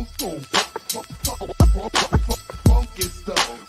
Funky stuff. Funky stuff. Funky stuff.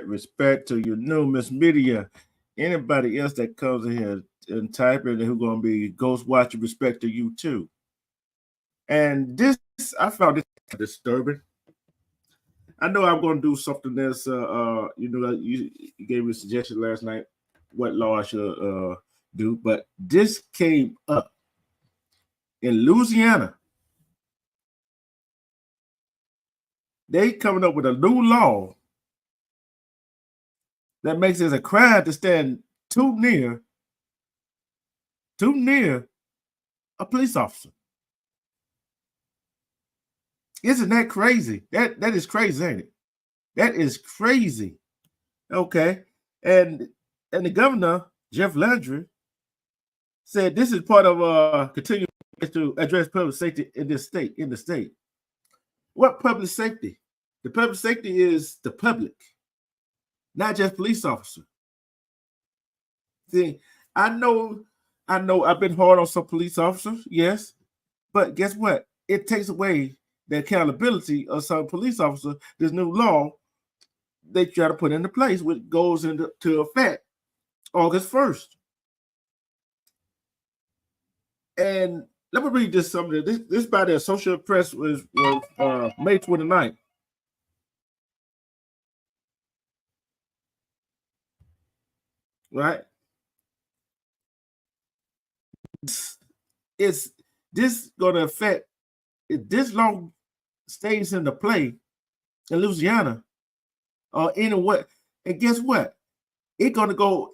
Respect to your new Miss Media. Anybody else that comes in here and type in who's going to be Ghost Watcher, respect to you too. And this, I found this disturbing. I know I'm going to do something that's, you gave me a suggestion last night what law I should do, but this came up in Louisiana. They coming up with a new law that makes it a crime to stand too near a police officer. Isn't that crazy? That is crazy, ain't it? That is crazy. Okay. And the governor, Jeff Landry, said this is part of continuing to address public safety in the state. What public safety? The public safety is the public, not just police officer. See, I know I've been hard on some police officers, yes, but guess what? It takes away the accountability of some police officers. This new law they try to put into place, which goes into effect August 1st. And Let me read this something. This by the Associated Press was May 29th. Right? It's this gonna affect if this law stays into play in Louisiana or anywhere, and guess what? It's gonna go.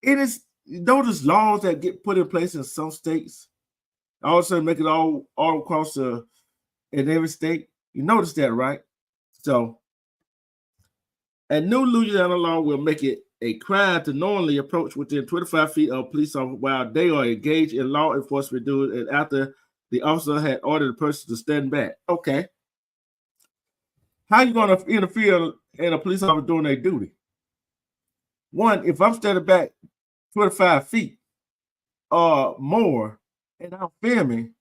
It is notice laws that get put in place in some states, all of a sudden make it all across in every state. You notice that, right? So a new Louisiana law will make it a crime to knowingly approach within 25 feet of a police officer while they are engaged in law enforcement duties and after the officer had ordered the person to stand back. Okay. How you going to interfere in a police officer doing their duty? One, if I'm standing back 25 feet or more and I'm filming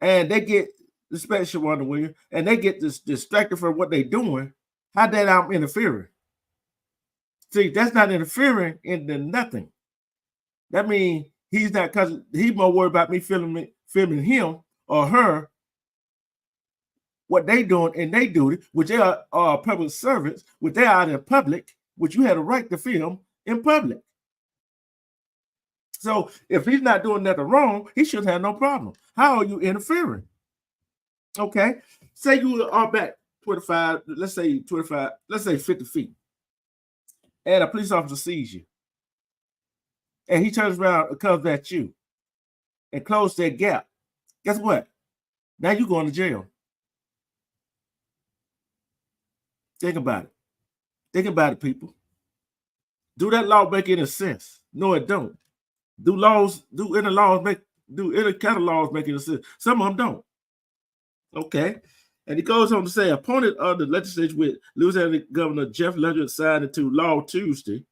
and they get the special one with you and they get distracted from what they're doing, how that I'm interfering? See, that's not interfering into nothing. That means he's not, because he's more worried about me filming him or her, what they doing in their duty, which they are public servants, which they are out in public, which you had a right to film in public. So if he's not doing nothing wrong, he should have no problem. How are you interfering? Okay, say you are back 25, let's say 25, let's say 50 feet, and a police officer sees you, and he turns around and comes at you and closes that gap. Guess what? Now you're going to jail. Think about it. Think about it, people. Do that law make any sense? No, it don't. Do any kind of laws make any sense? Some of them don't. Okay. And he goes on to say, appointed under the legislature with Louisiana Governor Jeff Ledger signed into law Tuesday,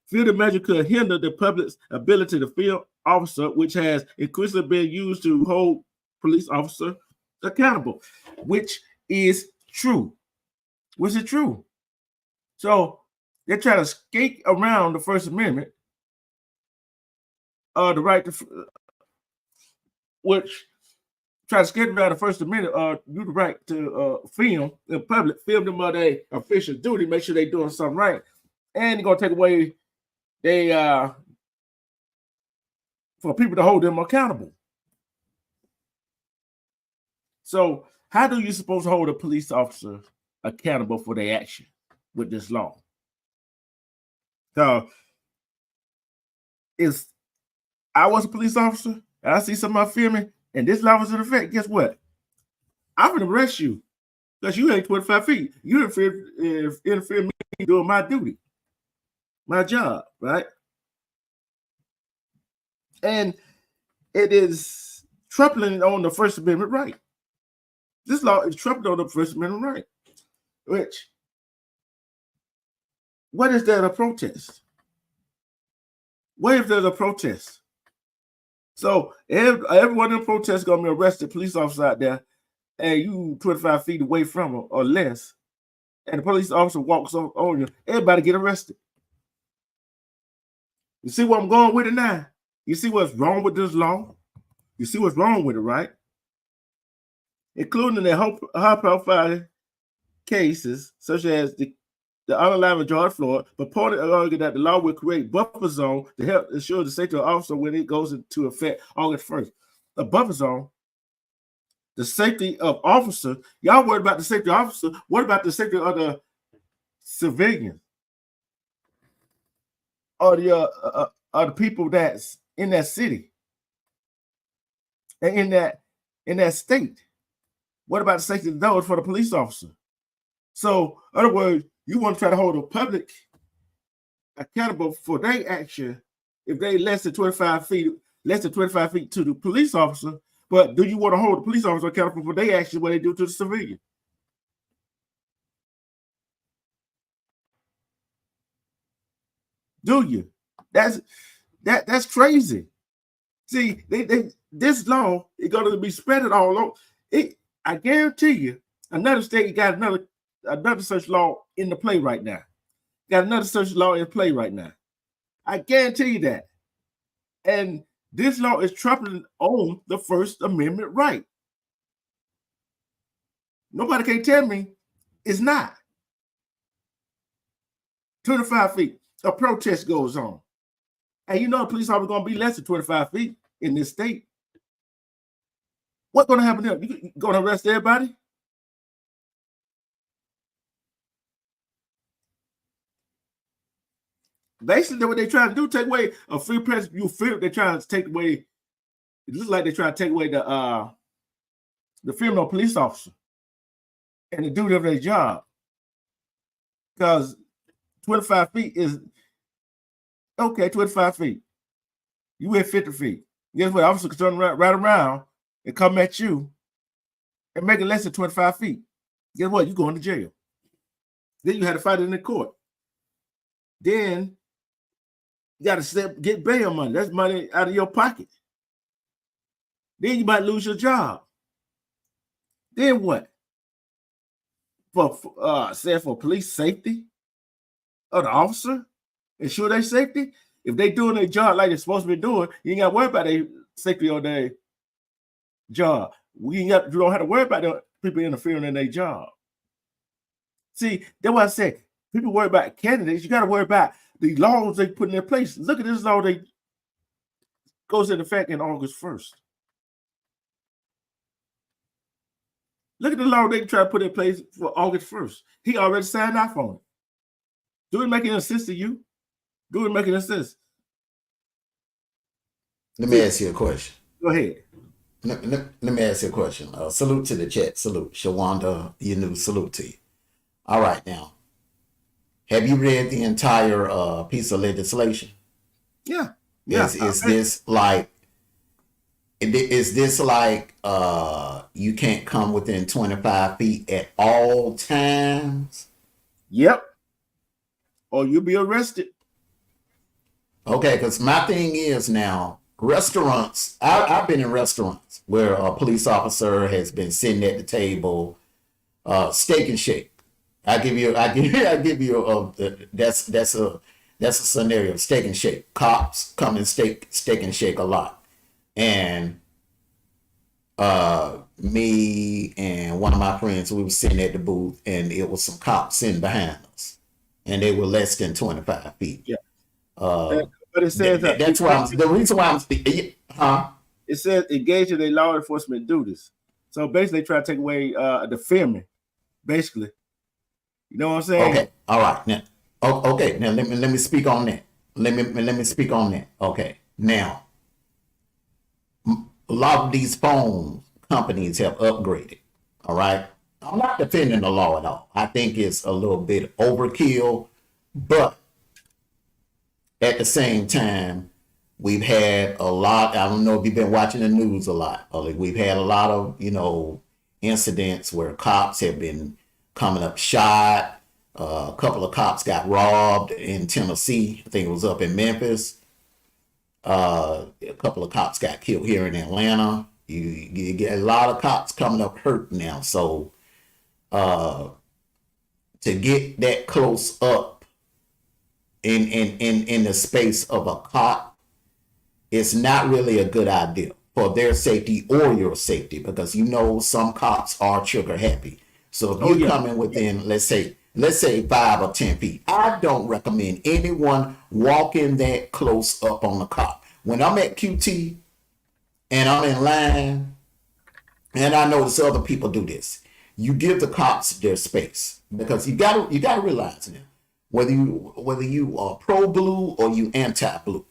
feel the measure could hinder the public's ability to film officer, which has increasingly been used to hold police officers accountable, which is true. Which is true. So they're trying to skate around the First Amendment, the right to, which try to skate around the First Amendment, do the right to film in public, film them of their official duty, make sure they're doing something right, and they're gonna take away they for people to hold them accountable. So how do you supposed to hold a police officer accountable for their action with this law? So if I was a police officer and I see somebody filming and this law was in effect, guess what? I'm gonna arrest you because you ain't 25 feet. You interfere me doing my duty, my job, right? And it is trampling on the First Amendment right. This law is trampling on the First Amendment right. Which, what is that a protest? What if there's a protest? So everyone in the protest is gonna be arrested, police officers out there, and you 25 feet away from them or less, and the police officer walks on you, everybody get arrested. You see where I'm going with it now? You see what's wrong with this law? You see what's wrong with it, right? Including the high-profile cases, such as the underlying George Floyd, proponent argued that the law will create buffer zone to help ensure the safety of the officer when it goes into effect August 1st. A buffer zone, the safety of officer. Y'all worried about the safety of officer. What about the safety of the civilians or the people that's in that city and in that state? What about the safety of those for the police officer? So, in other words, you want to try to hold the public accountable for their action if they less than 25 feet to the police officer. But do you want to hold the police officer accountable for their action what they do to the civilian? Do you? That's crazy. See, this law is going to be spread all over. I guarantee you, another state got another such law in the play right now. Got another such law in play right now. I guarantee you that. And This law is trampling on the First Amendment right. Nobody can tell me it's not. 25 feet. A protest goes on. And you know the police officer going to be less than 25 feet in this state. What's going to happen there? You going to arrest everybody? Basically, what they're trying to do, take away a free press. You feel they're trying to take away. It looks like they're trying to take away the freedom of police officer and the duty of their job. Because 25 feet is okay. 25 feet. You at 50 feet. Guess what? Officer can turn right around and come at you and make it less than 25 feet. Guess what? You're going to jail. Then you had to fight it in the court. Then you got to get bail money. That's money out of your pocket. Then you might lose your job. Then what? For police safety of the officer, ensure their safety. If they doing their job like they're supposed to be doing, you ain't got to worry about their safety or their job. You don't have to worry about the people interfering in their job. See, that's why I said people worry about candidates. You got to worry about the laws they put in their place. Look at this law that goes into effect in August 1st. Look at the law they try to put in place for August 1st. He already signed off on it. Do it make any sense to you? Do it make any sense? Let me ask you a question. Go ahead. Let me ask you a question. Salute to the chat. Salute. Shawanda, salute to you. All right, now. Have you read the entire piece of legislation? Yeah. Is this like you can't come within 25 feet at all times? Yep. Or you'll be arrested. Okay, because my thing is now, restaurants, I've been in restaurants where a police officer has been sitting at the table, Steak and Shake. I give you that's a scenario, Steak and Shake. Cops come in Steak and Shake a lot. And me and one of my friends, we were sitting at the booth and it was some cops sitting behind us and they were less than 25 feet. Yeah. But it says that's why the reason why I'm speaking. It says engage in their law enforcement duties. So basically, they try to take away the filming. Basically, you know what I'm saying? Okay, all right. Now, okay. Now let me speak on that. Let me speak on that. Okay. Now, a lot of these phone companies have upgraded. All right. I'm not defending the law at all. I think it's a little bit overkill, but at the same time, we've had a lot. I don't know if you've been watching the news a lot. We've had a lot of, incidents where cops have been coming up shot. A couple of cops got robbed in Tennessee. I think it was up in Memphis. A couple of cops got killed here in Atlanta. You get a lot of cops coming up hurt now. So to get that close up in the space of a cop, it's not really a good idea for their safety or your safety, because some cops are trigger happy. So if you're coming within, let's say 5 or 10 feet, I don't recommend anyone walking that close up on the cop. When I'm at QT and I'm in line, and I notice other people do this, you give the cops their space, because you gotta realize now, whether you are pro blue or you anti blue,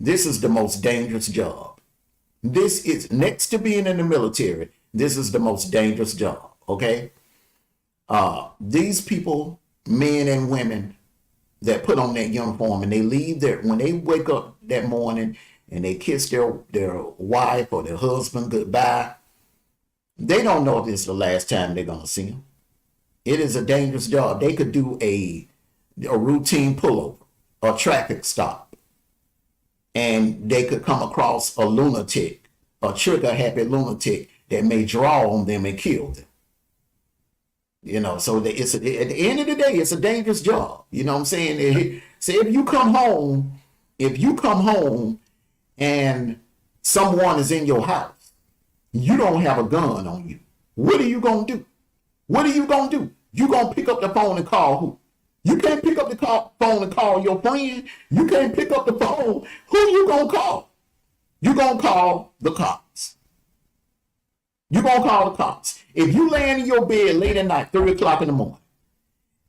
this is the most dangerous job. This is, next to being in the military, this is the most dangerous job. Okay, these people, men and women, that put on that uniform and they leave there, when they wake up that morning and they kiss their wife or their husband goodbye, they don't know if it's the last time they're gonna see them. It is a dangerous job. They could do a routine pullover, a traffic stop, and they could come across a lunatic, a trigger-happy lunatic that may draw on them and kill them. So at the end of the day, it's a dangerous job. You know what I'm saying? Say if you come home and someone is in your house, you don't have a gun on you. What are you going to do? What are you going to do? You going to pick up the phone and call who? You can't pick up the phone and call your friend. You can't pick up the phone. Who you going to call? You going to call the cops. You going to call the cops. If you laying in your bed late at night, 3 o'clock in the morning,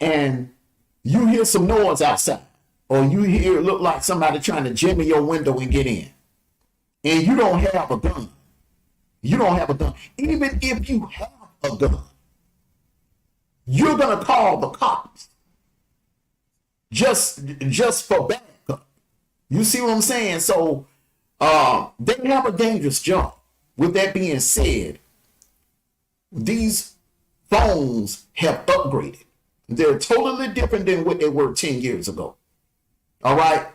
and you hear some noise outside, or you hear it look like somebody trying to jimmy your window and get in, and you don't have a gun, you don't have a gun. Even if you have a gun, you're going to call the cops just for backup. You see what I'm saying? So they have a dangerous job. With that being said, these phones have upgraded. They're totally different than what they were 10 years ago. All right.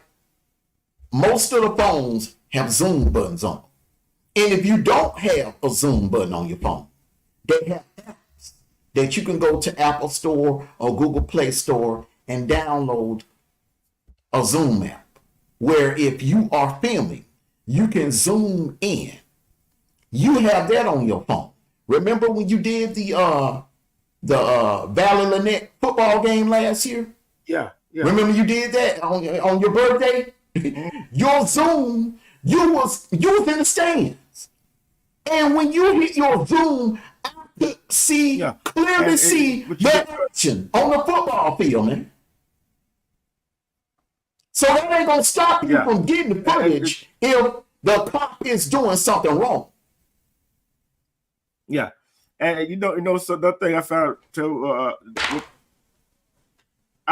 Most of the phones have zoom buttons on them. And if you don't have a zoom button on your phone, they have apps that you can go to Apple Store or Google Play Store and download a Zoom app, where if you are filming, you can zoom in. You have that on your phone. Remember when you did the Valley Lynette football game last year? Yeah. Remember you did that on your birthday? Your Zoom, you was in the stands. And when you hit your Zoom, I could clearly see the action on the football field, man. So that ain't gonna stop you from getting the footage if the cop is doing something wrong. Yeah. And so the thing I found too, I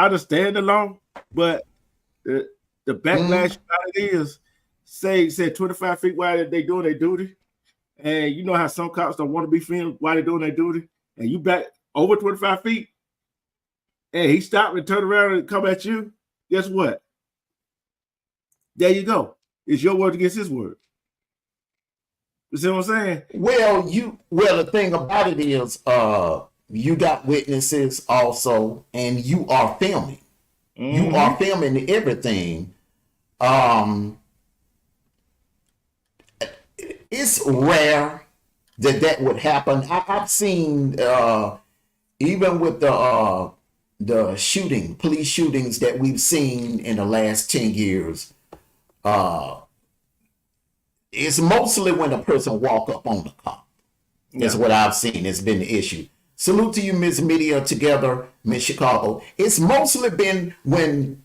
understand the law, but the backlash about it is, say 25 feet wide, they doing their duty, and you know how some cops don't want to be filmed while they're doing their duty, and you back over 25 feet, and he stopped and turned around and come at you. Guess what? There you go. It's your word against his word. You see what I'm saying? Well, the thing about it is, you got witnesses also, and you are filming. You are filming everything. It's rare that would happen. I've seen even with the police shootings that we've seen in the last 10 years. It's mostly when a person walk up on the cop. That's what I've seen. It's been the issue. Salute to you, Miss Media Together, Miss Chicago. It's mostly been when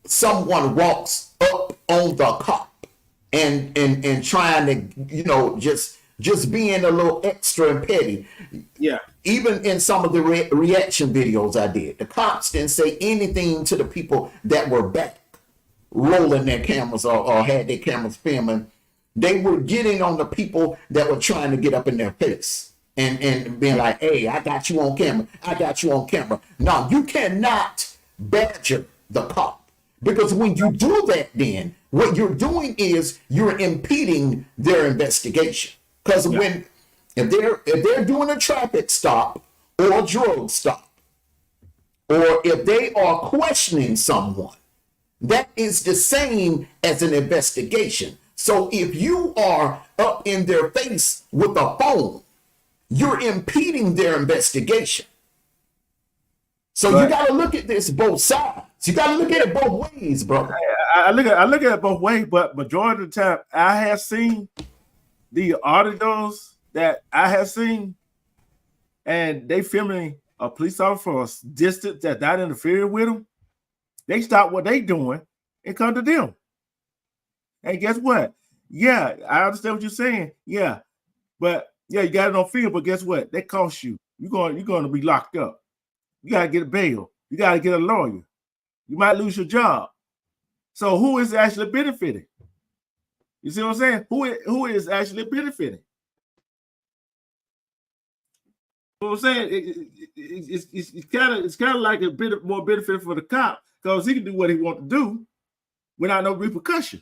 someone walks up on the cop and trying to, just being a little extra and petty. Yeah. Even in some of the reaction videos I did, the cops didn't say anything to the people that were back rolling their cameras or had their cameras filming. They were getting on the people that were trying to get up in their face and being like, hey, I got you on camera. I got you on camera. No, you cannot badger the cop, because when you do that, then what you're doing is you're impeding their investigation. Because if they're doing a traffic stop or a drug stop, or if they are questioning someone, that is the same as an investigation. So if you are up in their face with a phone, you're impeding their investigation. So you got to look at this both sides. You got to look at it both ways, brother. I look at it both ways, but majority of the time, I have seen the auditors that I have seen, and they filming a police officer from a distance that's not interfering with them. They stop what they doing and come to them. And guess what? Yeah, I understand what you're saying. Yeah, but you got it on film. But guess what? That costs you. You're going to be locked up. You got to get a bail. You got to get a lawyer. You might lose your job. So who is actually benefiting? You see what I'm saying? Who is actually benefiting? You know what I'm saying? It's kind of like a bit more benefit for the cop, because he can do what he wants to do without no repercussion.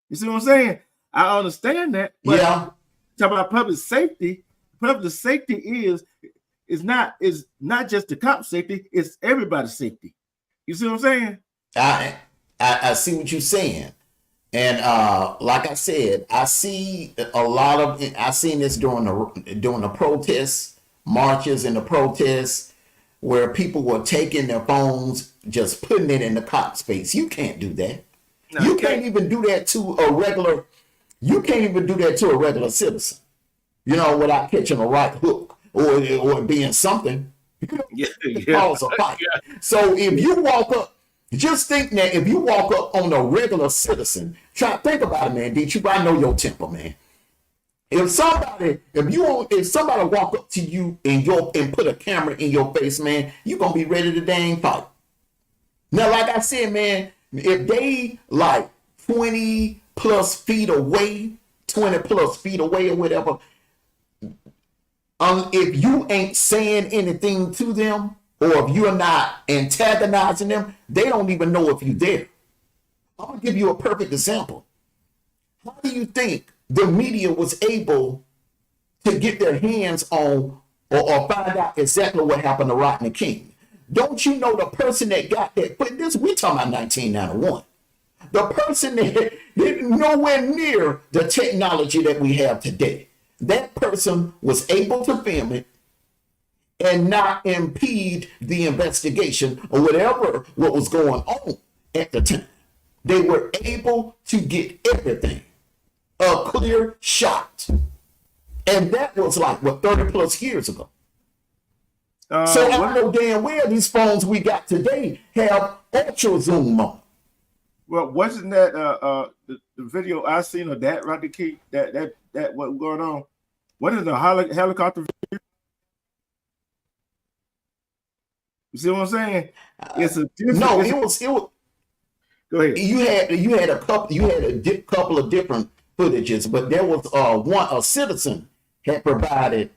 You see what I'm saying? I understand that. But talk about public safety. Public safety is not just the cop safety, it's everybody's safety. You see what I'm saying? I see what you're saying. And like I said, I see a lot of I seen this during the protests, marches and the protests where people were taking their phones, just putting it in the cop space. You can't do that. No, You can't even do that to a regular, you can't even do that to a regular citizen, you know, without catching a right hook or being something. yeah, Cause a fight. So if you walk up, just think that if you walk up on a regular citizen, try to think about it, man. Did I know your temper, man? If somebody walk up to you and put a camera in your face, man, you gonna be ready to dang fight. Now, like I said, man, if they like 20 plus feet away, 20 plus feet away or whatever, if you ain't saying anything to them, or if you're not antagonizing them, they don't even know if you're there. I'm gonna give you a perfect example. How do you think the media was able to get their hands on or find out exactly what happened to Rodney King? Don't you know the person that got that? But this, we talking about 1991. The person that nowhere near the technology that we have today. That person was able to film it and not impede the investigation or whatever what was going on at the time. They were able to get everything, a clear shot. And that was like, what, 30 plus years ago. So I know damn well these phones we got today have ultra zoom on. Well, wasn't that the video I seen of that Rodney King, that what's going on? What is the helicopter video? You see what I'm saying? It's a different. No, it was. Go ahead. You had a couple of different footages, but there was a citizen had provided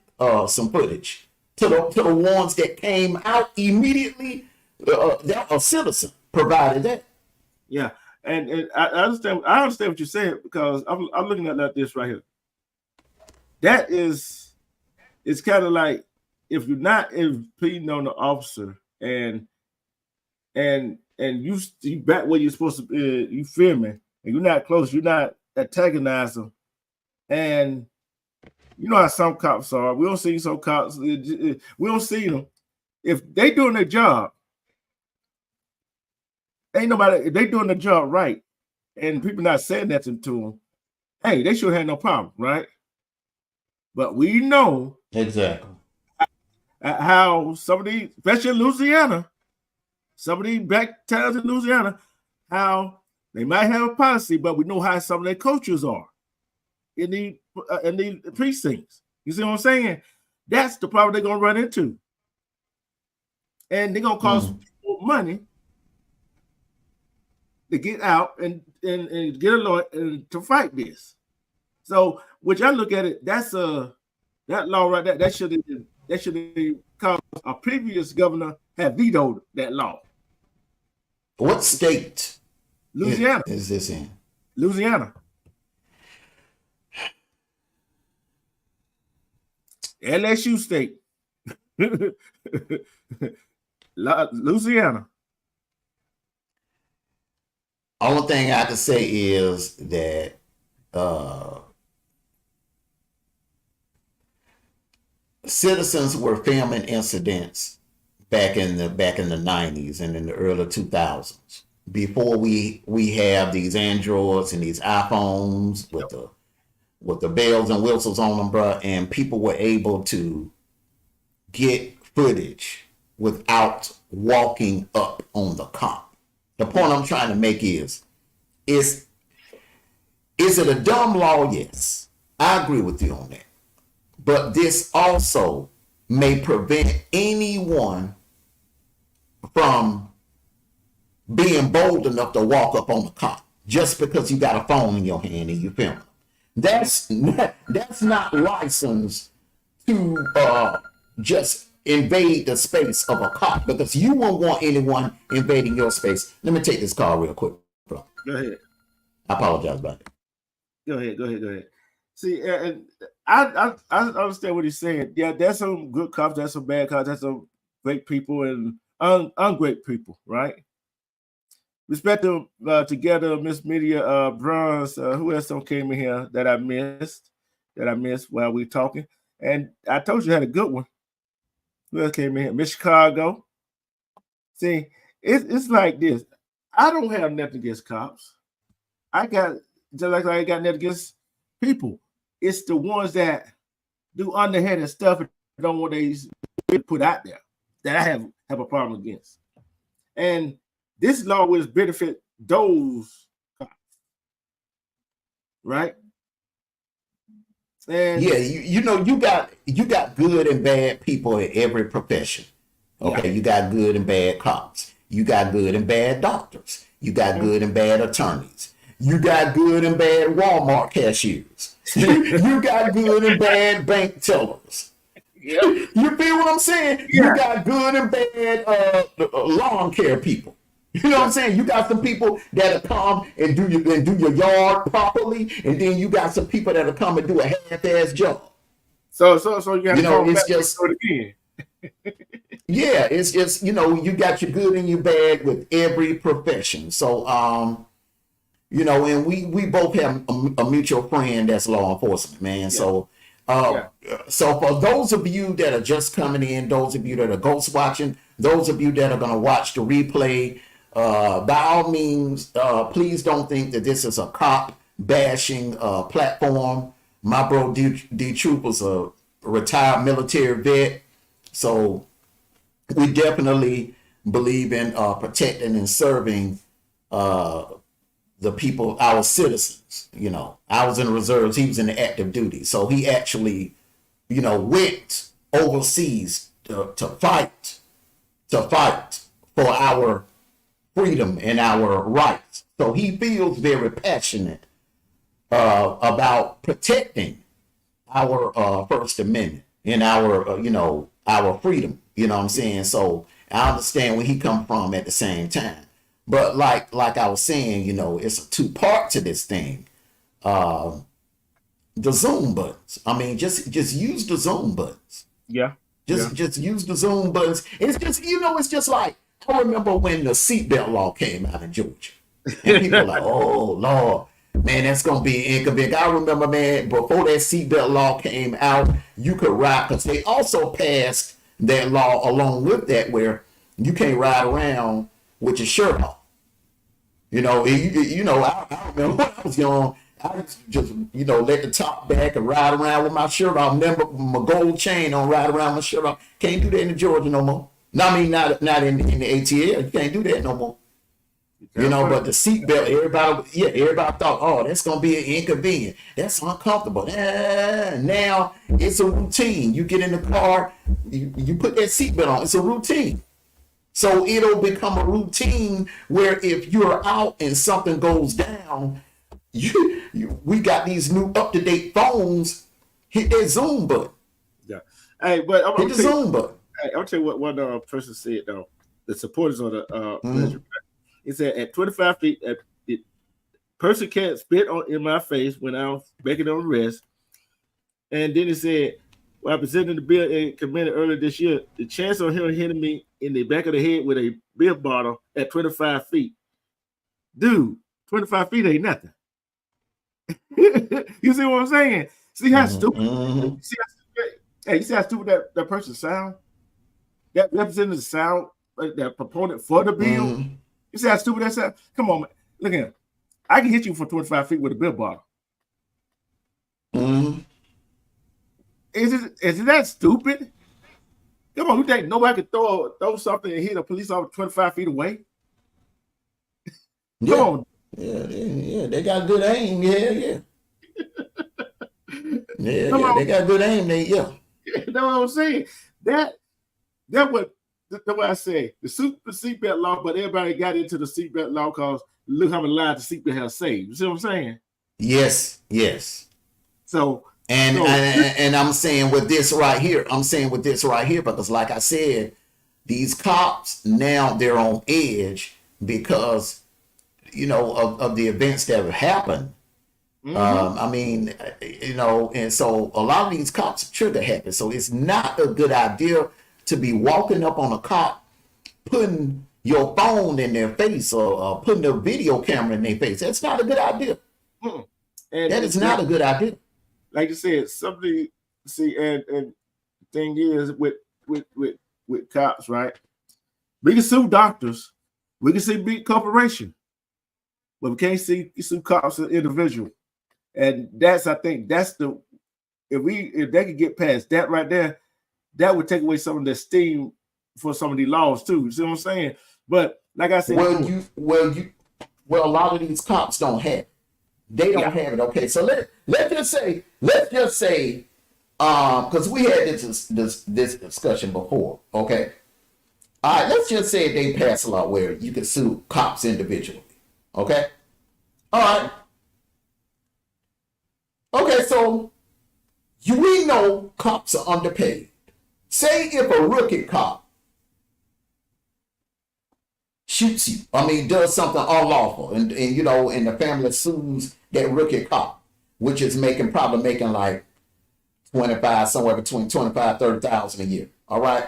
some footage to the ones that came out immediately. That a citizen provided that. Yeah, and I understand. I understand what you're saying because I'm looking at like this right here. That is, it's kind of like if you're not impeding on the officer and you back where you're supposed to be, you filming and you're not close, you're not antagonizing, and you know how some cops are. We don't see some cops. We don't see them if they doing their job. Ain't nobody. If they doing their job right, and people not saying nothing to them, hey, they should have no problem, right? But we know exactly how some of these, especially in Louisiana, some of these back towns in Louisiana, how they might have a policy, but we know how some of their coaches are in the precincts. You see what I'm saying? That's the problem they're gonna run into, and they're gonna cost people money to get out and get a lawyer and to fight this. So, which I look at it, that law right there, that should have caused a previous governor had vetoed that law. What state? Louisiana. Is this in? Louisiana. LSU state. Louisiana. Only thing I can say is that citizens were filming incidents back in the 90s and in the early 2000s before we have these Androids and these iPhones with the bells and whistles on them, bro, and people were able to get footage without walking up on the cop. The point I'm trying to make is it a dumb law? Yes, I agree with you on that. But this also may prevent anyone from being bold enough to walk up on the cop just because you got a phone in your hand and you film them. That's not licensed to just invade the space of a cop, because you won't want anyone invading your space. Let me take this call real quick, bro. Go ahead. I apologize about that. Go ahead. See, and I understand what he's saying. Yeah, there's some good cops, there's some bad cops, there's some great people and ungreat people, right? respect to together, Miss Media, Bronze. Who else came in here that I missed? That I missed while we talking? And I told you I had a good one. Who else came in here? Miss Chicago. See, it's like this. I don't have nothing against cops. I got just like I ain't got nothing against people. It's the ones that do underhanded stuff and don't want these put out there that I have a problem against. And this law will benefit those cops, right? And yeah, you know, you got good and bad people in every profession. Okay, yeah. You got good and bad cops. You got good and bad doctors. You got good and bad attorneys. You got good and bad Walmart cashiers. You got good and bad bank tellers. Yep. You feel what I'm saying? Yeah. You got good and bad lawn care people. You know what I'm saying? You got some people that'll come and do your yard properly, and then you got some people that'll come and do a half-ass job. So you got to it's just again. Yeah, it's you know, you got your good and your bad with every profession. So you know, and we both have a mutual friend that's law enforcement, man. Yeah. So for those of you that are just coming in, those of you that are ghost watching, those of you that are going to watch the replay, by all means, please don't think that this is a cop bashing platform. My bro D Troop was a retired military vet, so we definitely believe in protecting and serving the people, our citizens. You know, I was in the reserves, he was in the active duty, so he actually, you know, went overseas to fight for our freedom and our rights. So he feels very passionate about protecting our First Amendment and our you know, our freedom. You know what I'm saying? So I understand where he come from at the same time. But like I was saying, you know, it's a two-part to this thing. The Zoom buttons. I mean, just use the Zoom buttons. Yeah. Just use the Zoom buttons. It's just, you know, it's just like, I remember when the seatbelt law came out in Georgia. And people were like, oh, Lord, man, that's going to be inconvenient. I remember, man, before that seatbelt law came out, you could ride, because they also passed that law along with that where you can't ride around with your shirt off. You know, I remember when I was young, I used to just, you know, let the top back and ride around with my shirt off. Remember my gold chain on, ride around with my shirt off. Can't do that in Georgia no more. No, I mean, not in the ATL. You can't do that no more. You know, but the seatbelt, everybody thought, oh, that's going to be inconvenient. That's uncomfortable. Now it's a routine. You get in the car, you put that seatbelt on. It's a routine. So it'll become a routine where if you're out and something goes down, we got these new up-to-date phones, hit that Zoom button. Yeah. Hey, but hit the Zoom button. Hey, I'll tell you what one person said, though. The supporters of the he said at 25 feet, the person can't spit in my face when I was making an arrest. And then he said, while presenting the bill and committed earlier this year, the chance of him hitting me in the back of the head with a beer bottle at 25 feet. Dude, 25 feet ain't nothing. You see what I'm saying? See how stupid? You see how stupid that person sound? That representative sound, that proponent for the bill. You see how stupid that sound? Come on, man. Look at him. I can hit you from 25 feet with a beer bottle. Is that stupid? Come on, you think nobody could throw something and hit a police officer 25 feet away? Come on. Yeah, they got good aim. Yeah. They got good aim. That's what I'm saying. That's what I say. The seatbelt law, but everybody got into the seatbelt law because look how many lives the seatbelt has saved. You see what I'm saying? Yes. So and I'm saying with this right here, because like I said, these cops now they're on edge because, you know, of the events that have happened. I mean, you know, and so a lot of these cops are trigger happy. So it's not a good idea to be walking up on a cop, putting your phone in their face or putting a video camera in their face. That's not a good idea. Mm. And That is not a good idea. like you said, something. See, and thing is with cops, right? We can sue doctors, we can sue big corporation, but we can't sue cops as an individual. And that's, I think, that's the, if they could get past that right there, that would take away some of the steam for some of the laws too. You see what I'm saying? But like I said, Well, a lot of these cops don't have it. They don't have it. Okay, so let's just say, because we had this discussion before. Okay, all right, let's just say they pass a law where you can sue cops individually. Okay, all right. Okay, so we know cops are underpaid. Say if a rookie cop shoots you, does something unlawful, and the family sues that rookie cop, which is probably making like 25, somewhere between 25, 30,000 a year. All right.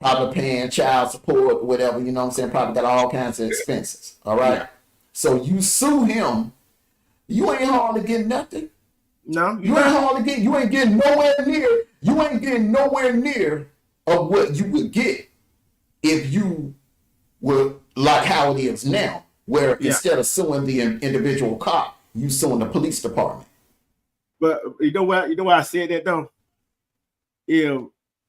Probably paying child support, whatever, you know what I'm saying? Probably got all kinds of expenses. All right. Yeah. So you sue him, you ain't hardly getting nothing. No, you ain't getting nowhere near of what you would get if you were like how it is now, where instead of suing the individual cop, you suing the police department. But you know why I said that though? If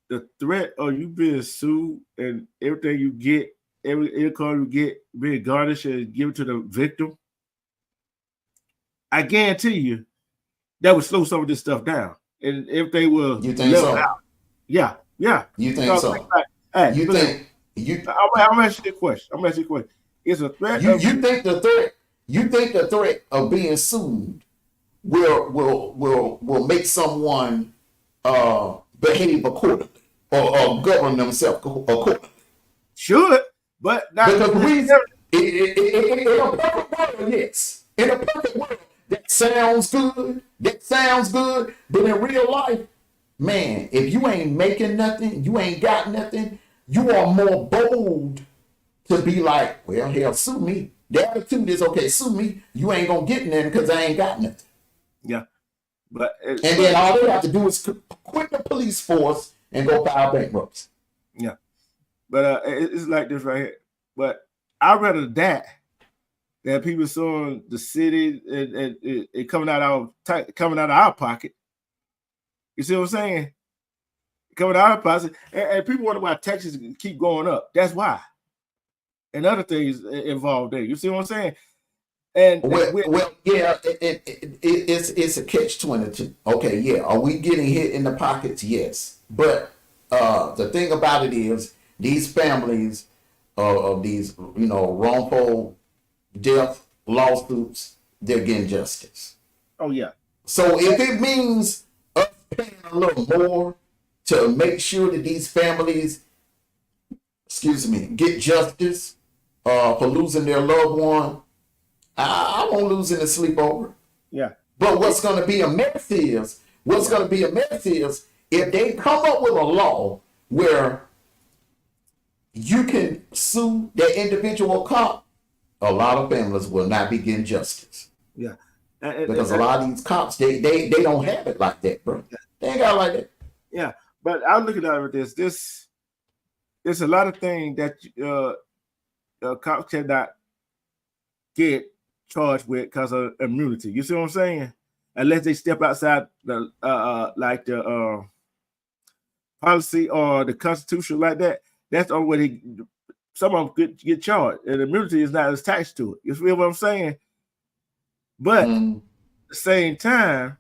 the threat of you being sued and everything you get, every call you get being garnished and given to the victim, I guarantee you that would slow some of this stuff down. And if they will, you think so? Out. Yeah. You think so? Hey, I'm gonna ask you the question. It's a threat. You think the threat of being sued will make someone behave accordingly or govern themselves accordingly? Should, but not because in a perfect world, yes. In a perfect world, that sounds good. But in real life, man, if you ain't making nothing, you ain't got nothing, you are more bold to be like, well, hell, sue me. The attitude is, okay, sue me. You ain't gonna get nothing because I ain't got nothing. Yeah. Then all they have to do is quit the police force and go file bankruptcy. Yeah. But it's like this right here. But I'd rather that people suing the city and coming out of our pocket. You see what I'm saying? Coming out of our pocket. And people wonder why taxes keep going up. That's why. And other things involved there. You see what I'm saying? And it's a catch-22. Okay, yeah. Are we getting hit in the pockets? Yes. But the thing about it is these families of these, wrongful death lawsuits, they're getting justice. Oh, yeah. So if it means us paying a little more to make sure that these families, get justice for losing their loved one, I won't lose any sleep over. Yeah. But what's going to be a mess is if they come up with a law where you can sue that individual cop, a lot of families will not be getting justice. Yeah. Because a lot of these cops, they don't have it like that, bro. They ain't got it like that. Yeah. But I'm looking at it this. There's a lot of things that cops cannot get charged with because of immunity. You see what I'm saying? Unless they step outside the policy or the Constitution like that. That's the only way some of them could get charged. And immunity is not attached to it. You feel what I'm saying? But at the same time,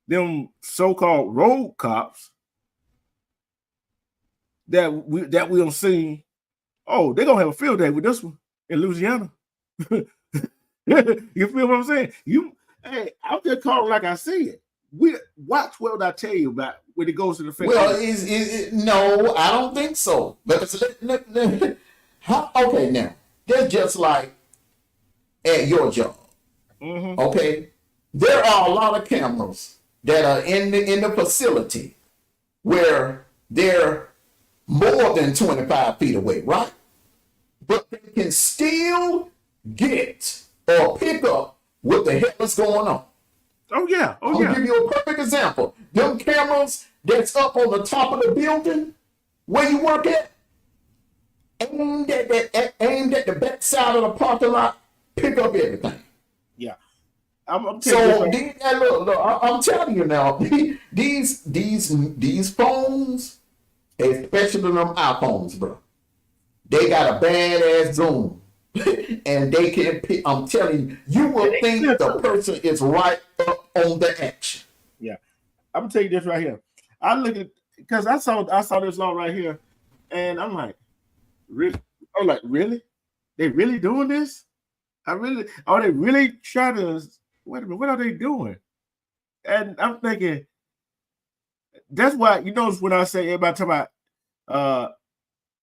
them so-called road cops that we don't see, they're gonna have a field day with this one in Louisiana. You feel what I'm saying? I'm just calling like I see it. We watch what I tell you about when it goes to the federal. Well, no, I don't think so. Because okay, now they're just like at your job. Mm-hmm. Okay, there are a lot of cameras that are in the facility where they're more than 25 feet away, right? But they can still get or pick up what the hell is going on. Oh yeah. Oh I'll yeah. give you a perfect example. Them cameras that's up on the top of the building where you work at, aimed at the back side of the parking lot, pick up everything. Yeah. I'm So taking look, I'm telling you now, these phones, especially them iPhones, bro, they got a badass zoom. And they can pick, I'm telling you, you will think the person is right up on the action. Yeah, I'm gonna tell you this right here. I look at because I saw this law right here, and I'm like, really? I'm like, really? They really doing this? Are they really trying to? Wait a minute, what are they doing? And I'm thinking that's why you notice when I say everybody talk about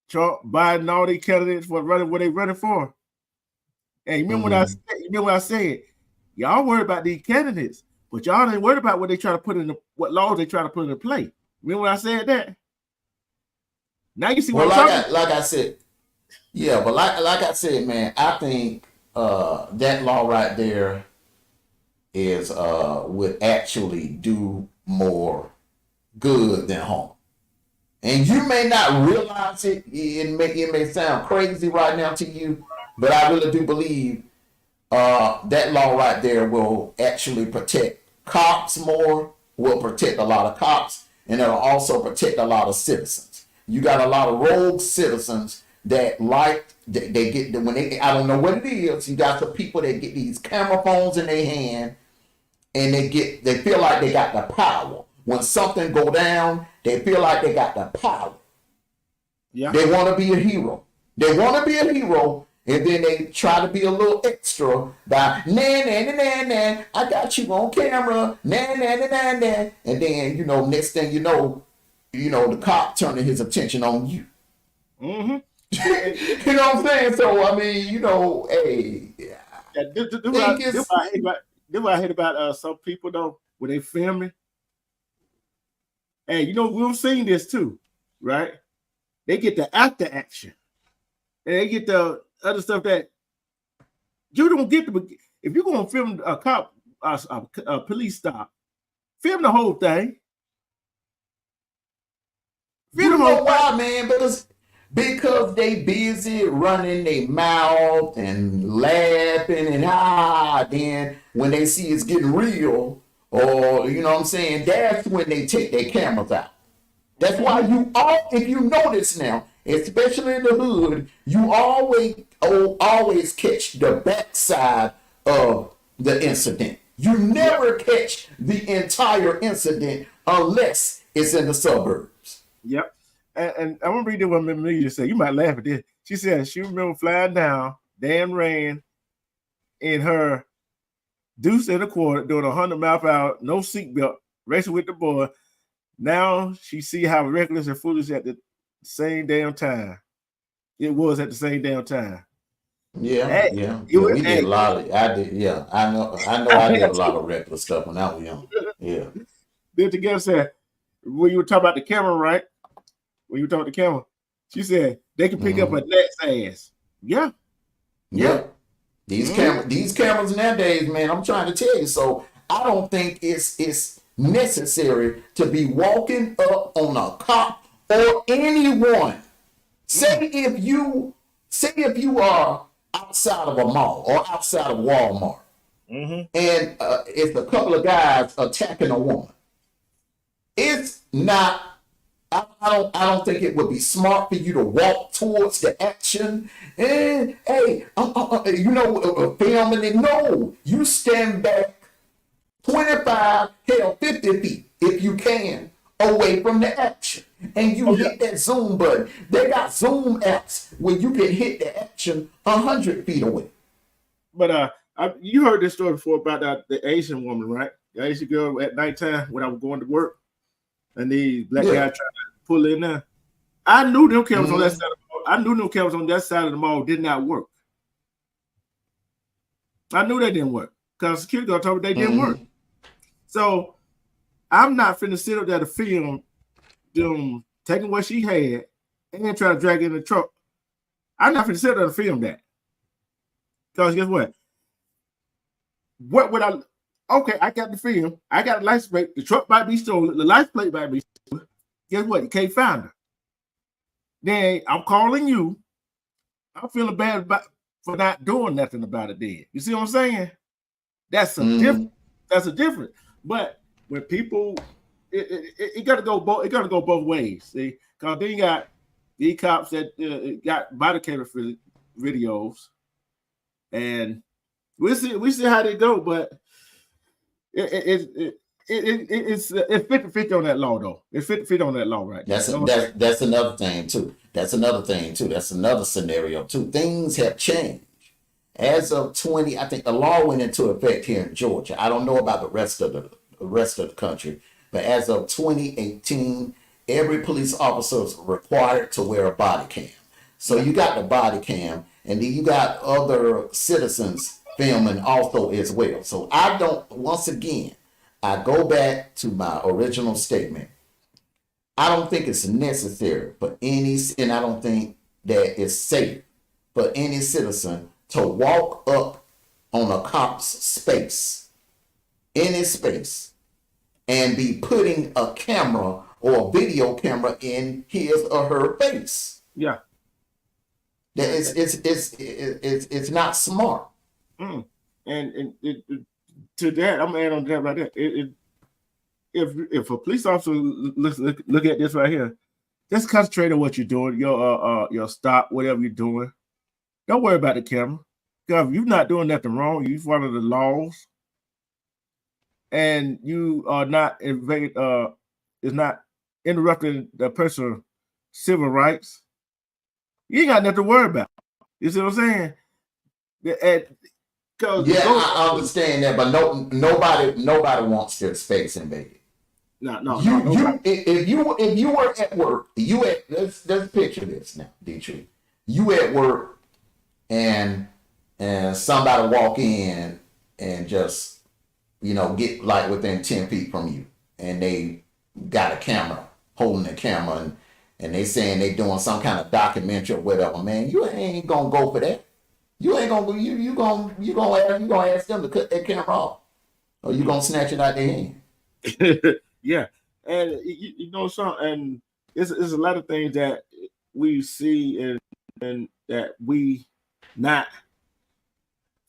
Trump, Biden, all these candidates for running what they running for. And you remember when I said, y'all worried about these candidates, but y'all ain't worried about what they try to put in what laws they try to put into play. Remember when I said that? Now you see what I'm talking about. Like I said, yeah, but like I said, man, I think that law right there is would actually do more good than harm. And you may not realize it. It may sound crazy right now to you, but I really do believe that law right there will actually protect cops more, will protect a lot of cops, and it'll also protect a lot of citizens. You got a lot of rogue citizens that they get when they, I don't know what it is. You got some people that get these camera phones in their hand, and they feel like they got the power. When something go down, they feel like they got the power. Yeah. They want to be a hero. And then they try to be a little extra by nah, I got you on camera, nah. And then, next thing you know, the cop turning his attention on you. Mm-hmm. You know what I'm saying? So, I mean, hey. Yeah, this what I hate about some people, though, when they filming. And, we've seen this, too, right? They get the after action. And they get the other stuff that you don't get to. If you're going to film a cop, a police stop, film the whole thing. You know why, man? Because they busy running their mouth and laughing and then when they see it's getting real, or you know what I'm saying, that's when they take their cameras out. That's why if you notice now, especially in the hood, you always catch the backside of the incident. You never catch the entire incident unless it's in the suburbs. Yep. And I'm going to read what Amelia said. You might laugh at this. She said she remember flying down Dan Rand in her deuce and a quarter, doing 100 miles per hour, no seatbelt, racing with the boy. Now she see how reckless and foolish at the same damn time. It was at the same damn time. Yeah. We did a lot of. I did. Yeah, I know. I did a lot of reckless stuff when I was young. Yeah. Then together said, when you were talking about the camera, right? When you were talking about the camera, she said they can pick up a next ass. Yeah. These cameras nowadays, man. I'm trying to tell you. So I don't think it's necessary to be walking up on a cop or anyone. Say if you are outside of a mall or outside of Walmart, and it's a couple of guys attacking a woman. It's not. I don't think it would be smart for you to walk towards the action and filming it. No, you stand back 25, 50 feet if you can away from the action, and you hit that zoom button. They got zoom apps where you can hit the action 100 feet away. But you heard this story before about the Asian woman, right? The Asian girl at nighttime when I was going to work, and the black guy tried to pull in there. I knew them cameras on that side of the mall. I knew them cameras on that side of the mall did not work. I knew they didn't work because security guard told me they didn't work. So I'm not finna sit up there to film them taking what she had and then try to drag it in the truck. I'm not going to sit there and film that. Because guess what? What would I? Okay, I got the film. I got the license plate. The truck might be stolen. The license plate might be stolen. Guess what? You can't find her. Then I'm calling you. I'm feeling bad for not doing nothing about it. Then you see what I'm saying? That's a different. That's a difference. But when people, it got to go both. It got to go both ways. See, because then you got these cops that got body camera videos, and we see how they go. But it's 50-50 on that law though. It's 50-50 on that law, right? That's another thing too. That's another scenario too. Things have changed. As of 20, I think the law went into effect here in Georgia. I don't know about the rest of the country, but as of 2018, every police officer is required to wear a body cam. So you got the body cam, and then you got other citizens filming also as well. So once again, I go back to my original statement. I don't think it's necessary for and I don't think that it's safe for any citizen to walk up on a cop's space, any space, and be putting a camera or a video camera in his or her face. Yeah. That it's not smart. And to that, I'm gonna add on that right there. If a police officer look at this right here, just concentrate on what you're doing, your stop, whatever you're doing. Don't worry about the camera. Because if you're not doing nothing wrong, you follow the laws, and you are not is not interrupting the person's civil rights, you ain't got nothing to worry about. You see what I'm saying? I understand that, but nobody wants their space invaded. No. If you were at work, let's picture this now, Dietrich. You at work, and somebody walk in and just get like within 10 feet from you, and they got a camera, holding the camera, and they saying they doing some kind of documentary or whatever. Man, you ain't gonna go for that. You ain't gonna you gonna ask them to cut that camera off, or you gonna snatch it out their hand. Yeah, and you know something, and it's a lot of things that we see and that we not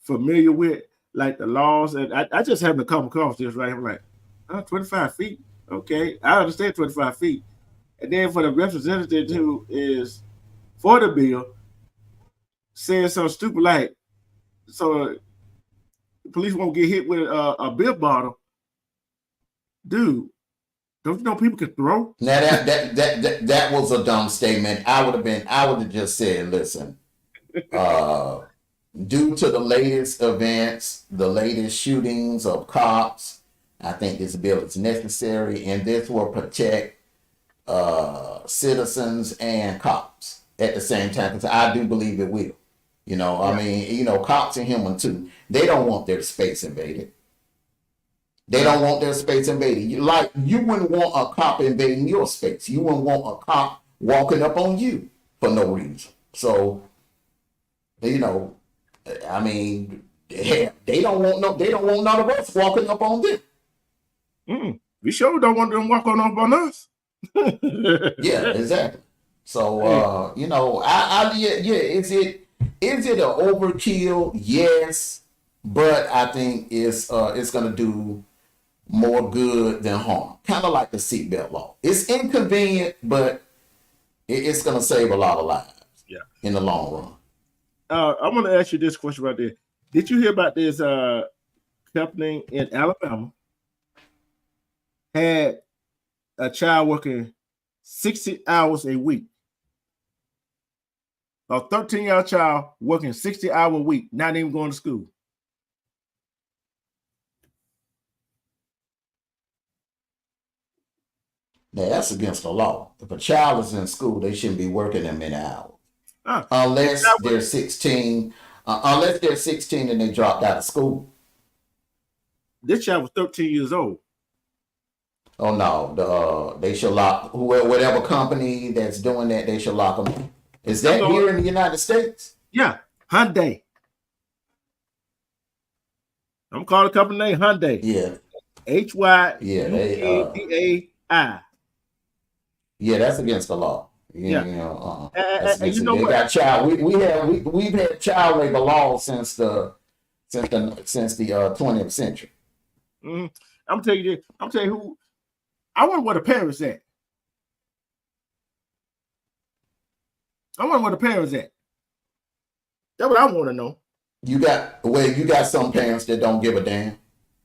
familiar with, like the laws. And I just happened to come across this right. I'm like, 25 feet. Okay, I understand 25 feet. And then for the representative who is for the bill, saying something stupid like, so the police won't get hit with a beer bottle. Dude, don't you know people can throw? Now that was a dumb statement. I would have just said, listen, due to the latest events, the latest shootings of cops, I think this bill is necessary, and this will protect citizens and cops at the same time, because I do believe it will. I mean, cops are human too. They don't want their space invaded. They don't want their space invaded. You wouldn't want a cop invading your space. You wouldn't want a cop walking up on you for no reason. So, I mean, they don't want none of us walking up on them. We sure don't want them walking up on us. Yeah, exactly. So, is it an overkill? Yes, but I think it's going to do more good than harm. Kind of like the seatbelt law. It's inconvenient, but it's going to save a lot of lives. Yeah, in the long run. I'm going to ask you this question right there. Did you hear about this company in Alabama had a child working 60 hours a week? A 13-year-old child working 60-hour a week, not even going to school. Now, that's against the law. If a child is in school, they shouldn't be working that many hours. Unless they're 16. Unless they're 16 and they dropped out of school. This child was 13 years old. Oh no, they should lock whatever company that's doing that. They should lock them up. Is I'm that going, here in the United States? yeah, Hyundai. I'm calling the company name Hyundai. Yeah, Hyundai. yeah, that's against the law. Yeah. That's And against you it. know They what? got child. We've had child labor laws since the 20th century. Mhm. I'm telling you this. I'm telling you who. I wonder where the parents at. I wonder where the parents at. That's what I want to know. You got some parents that don't give a damn.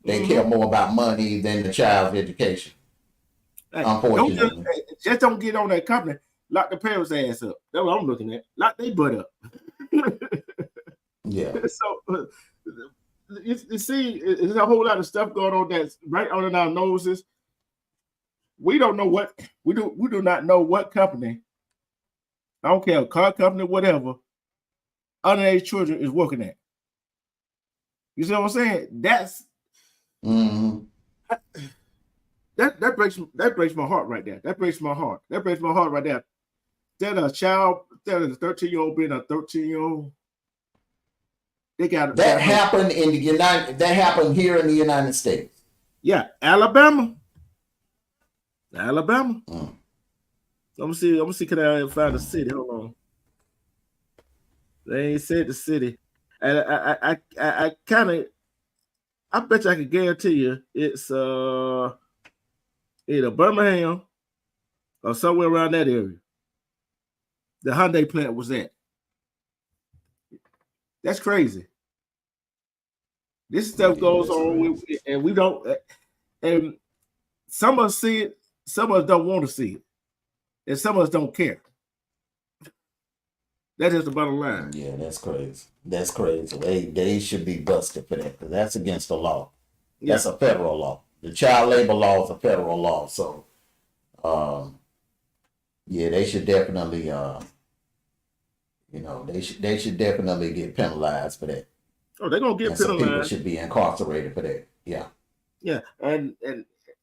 They care more about money than the child's education. Like, Unfortunately. just don't get on that company. Lock the parents' ass up. That's what I'm looking at. Lock their butt up. Yeah. So you see, there's a whole lot of stuff going on that's right under our noses. We don't know what we do not know what company. I don't care, a car company, whatever, underage children is working at. You see what I'm saying? That's that breaks my heart right there. That breaks my heart. That breaks my heart right there. That a 13-year-old being a 13-year-old. They got that happened in the that happened here in the United States. Yeah, Alabama. I'm gonna see. Can I find the city? Hold on. They ain't said the city, and I kind of, I bet you I can guarantee you it's either Birmingham or somewhere around that area. The Hyundai plant was at. That's crazy. This stuff goes on, and we don't. And some of us see it, some of us don't want to see it, and some of us don't care. That is the bottom line. Yeah, that's crazy. That's crazy. They should be busted for that because that's against the law. That's a federal law. The child labor law is a federal law. So, yeah, they should definitely, they should definitely get penalized for that. Oh, they're gonna get penalized. Some people should be incarcerated for that. Yeah. Yeah, and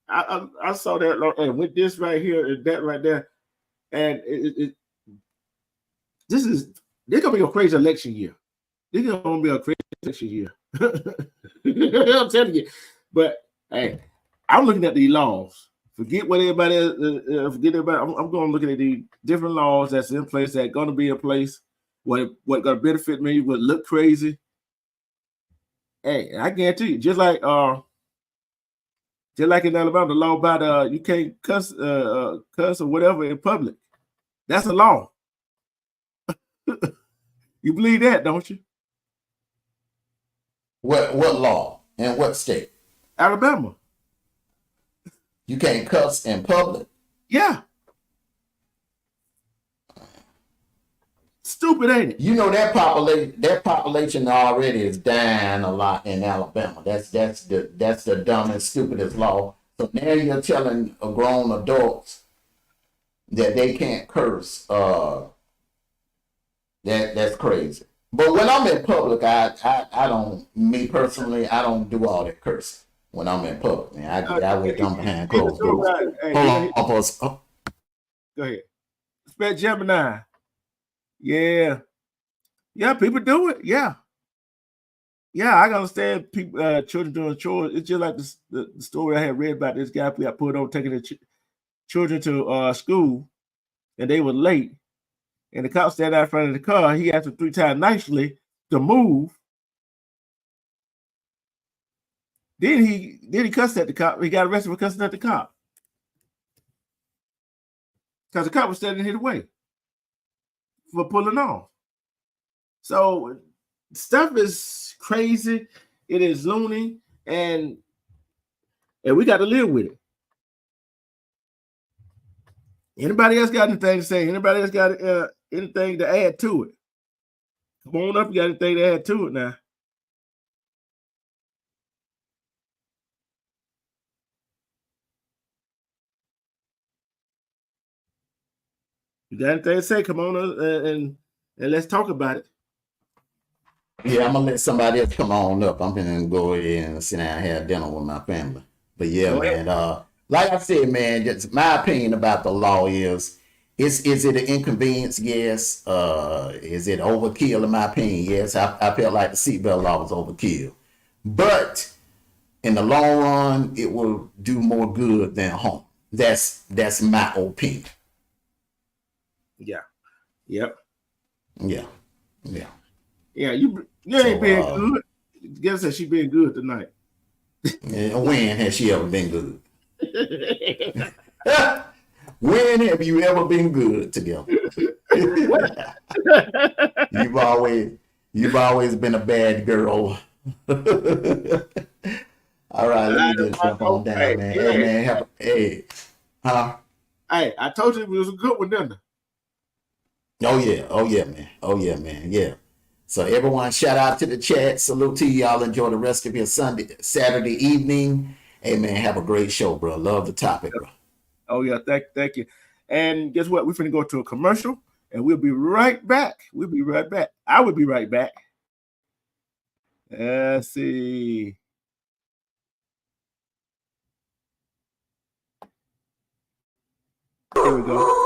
I saw that, and with this right here and that right there, and they're gonna be a crazy election year. This is gonna be a crazy election year. I'm telling you. But hey, I'm looking at the laws. Forget what everybody else, forget about. I'm going to look at the different laws that's in place that going to be in place. What going to benefit me? What look crazy? Hey, I guarantee you, just like in Alabama, the law about you can't cuss or whatever in public. That's a law. You believe that, don't you? What law and what state? Alabama. You can't cuss in public. Yeah. Stupid, ain't it? You know that population already is dying a lot in Alabama. That's the dumbest, stupidest law. So now you're telling grown adults that they can't curse. That's crazy. But when I'm in public, I don't. Me personally, I don't do all that cursing when I'm in public. Man, I would come behind closed doors. Hey, Hold on, Go ahead. Respect Gemini. Yeah, people do it. Yeah, I can understand people, children doing chores. It's just like the story I had read about this guy who got put on taking the children to school, and they were late, and the cop standing out in front of the car. He asked him 3 times nicely to move. Then he cussed at the cop. He got arrested for cussing at the cop because the cop was standing in his way for pulling off. So stuff is crazy. It is loony, and we got to live with it. Anybody else got anything to say? Anybody else got anything to add to it? Come on up. You got anything to add to it now? You got anything to say? Come on and let's talk about it. Yeah, I'm gonna let somebody else come on up. I'm gonna go ahead and sit down and have dinner with my family. But yeah, man, like I said, man, just my opinion about the law is it an inconvenience? Yes. Is it overkill? In my opinion, yes. I felt like the seatbelt law was overkill, but in the long run, it will do more good than harm. That's my opinion. Yeah. Yep. Yeah. Yeah. You ain't been good. Guess that she been good tonight. When has she ever been good? When have you ever been good together? You've always been a bad girl. All right, let me just jump on down, man. Yeah. Hey, man, hey, huh? Hey, I told you it was a good one, didn't I? Oh yeah, man. Yeah. So everyone, shout out to the chat. Salute to you. Y'all enjoy the rest of your Saturday evening. Hey man, have a great show, bro. Love the topic, bro. Oh yeah, thank you. And guess what? We're finna go to a commercial, and we'll be right back. I will be right back. Let's see. Here we go.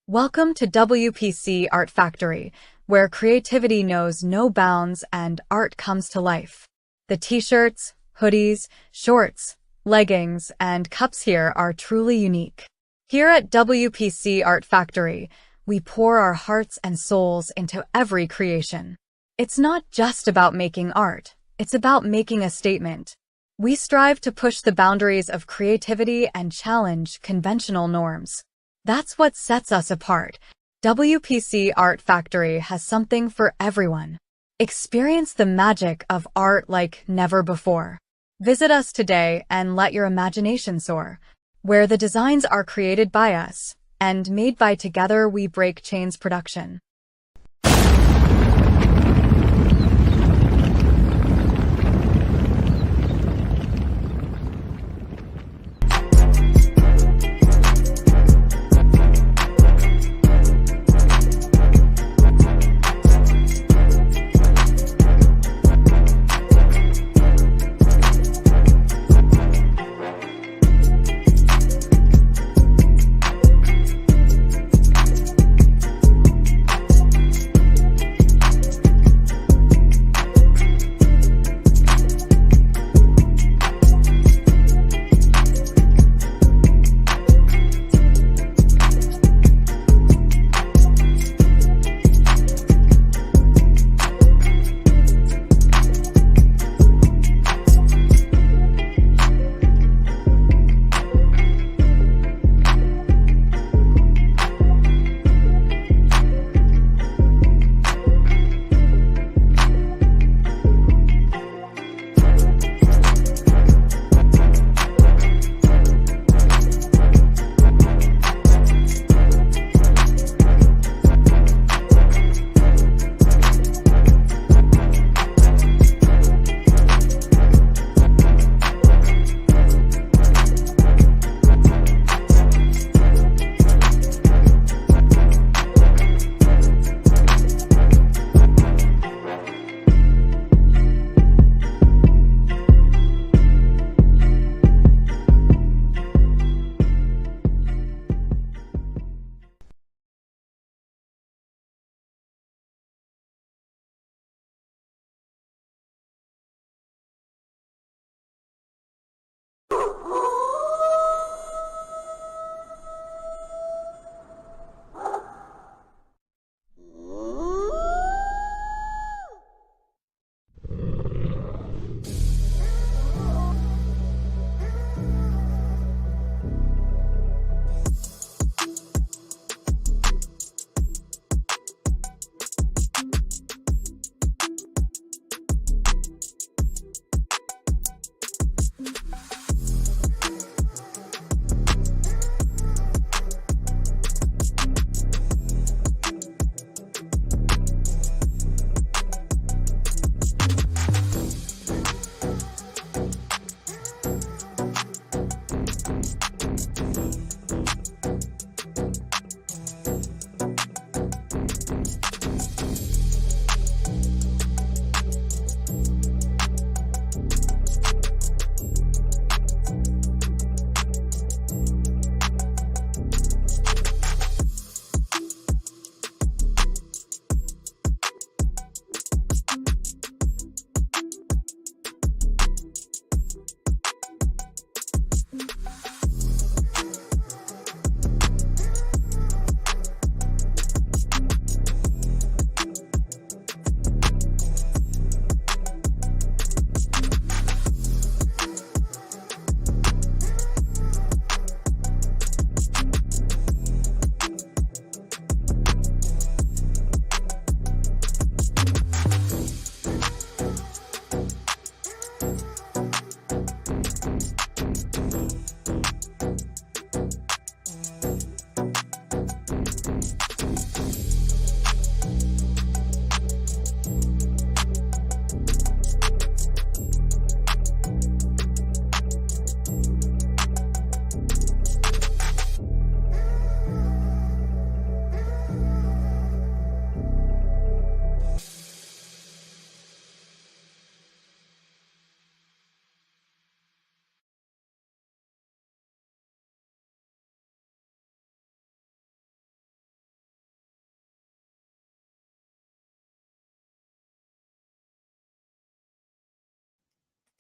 Welcome to WPC Art Factory, where creativity knows no bounds and art comes to life. The t-shirts, hoodies, shorts, leggings, and cups here are truly unique. Here at WPC Art Factory, we pour our hearts and souls into every creation. It's not just about making art, it's about making a statement. We strive to push the boundaries of creativity and challenge conventional norms. That's what sets us apart. WPC Art Factory has something for everyone. Experience the magic of art like never before. Visit us today and let your imagination soar, where the designs are created by us and made by Together We Break Chains Production.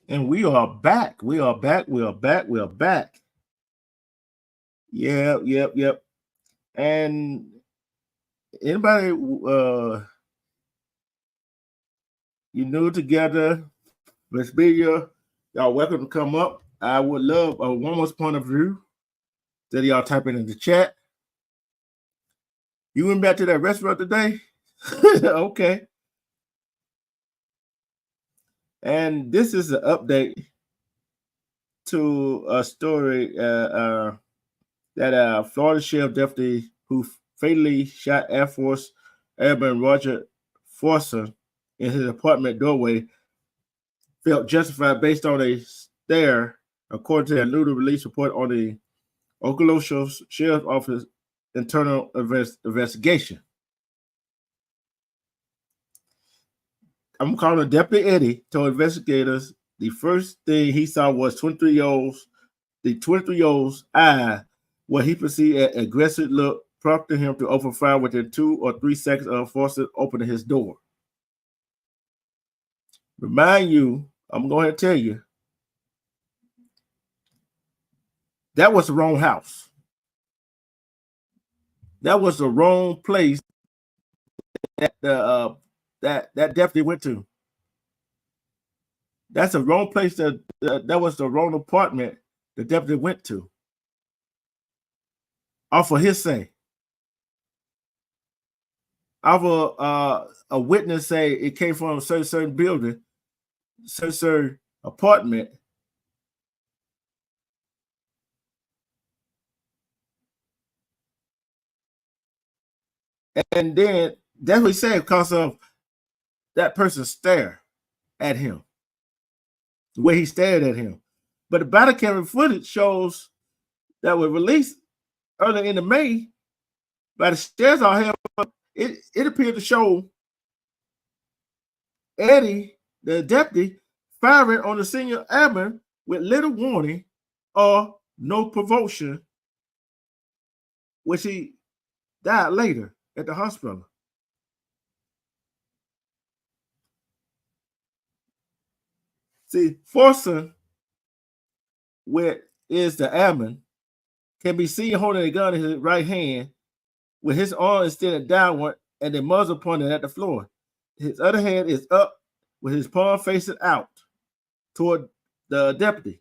And we are back. We are back. We are back. We are back. Yep. And anybody you new together, Miss Media, y'all welcome to come up. I would love a woman's point of view that y'all type it in the chat. You went back to that restaurant today? Okay. And this is an update to a story that Florida Sheriff Deputy who fatally shot Air Force Airman Roger Forson in his apartment doorway felt justified based on a stare, according to a newly released report on the Okaloosa Sheriff's Office internal investigation. I'm calling Deputy Eddie told investigators the first thing he saw was the 23-year-old's eye, where he perceived an aggressive look, prompting him to open fire within 2 or 3 seconds of Forson opening his door. Remind you, I'm going to tell you, that was the wrong house. That was the wrong place that that deputy went to. That's the wrong place that was the wrong apartment the deputy went to. Off of his say. Off of a witness say it came from a certain building, certain apartment. And then that's what he said because of that person's stare at him, the way he stared at him. But the body camera footage shows that was released earlier in the May by the stairs on him. It appeared to show Eddie, the deputy, firing on the senior airman with little warning or no provocation, which he died later at the hospital. See, Forson, where is the airman, can be seen holding a gun in his right hand with his arm extended downward and the muzzle pointed at the floor. His other hand is up with his palm facing out toward the deputy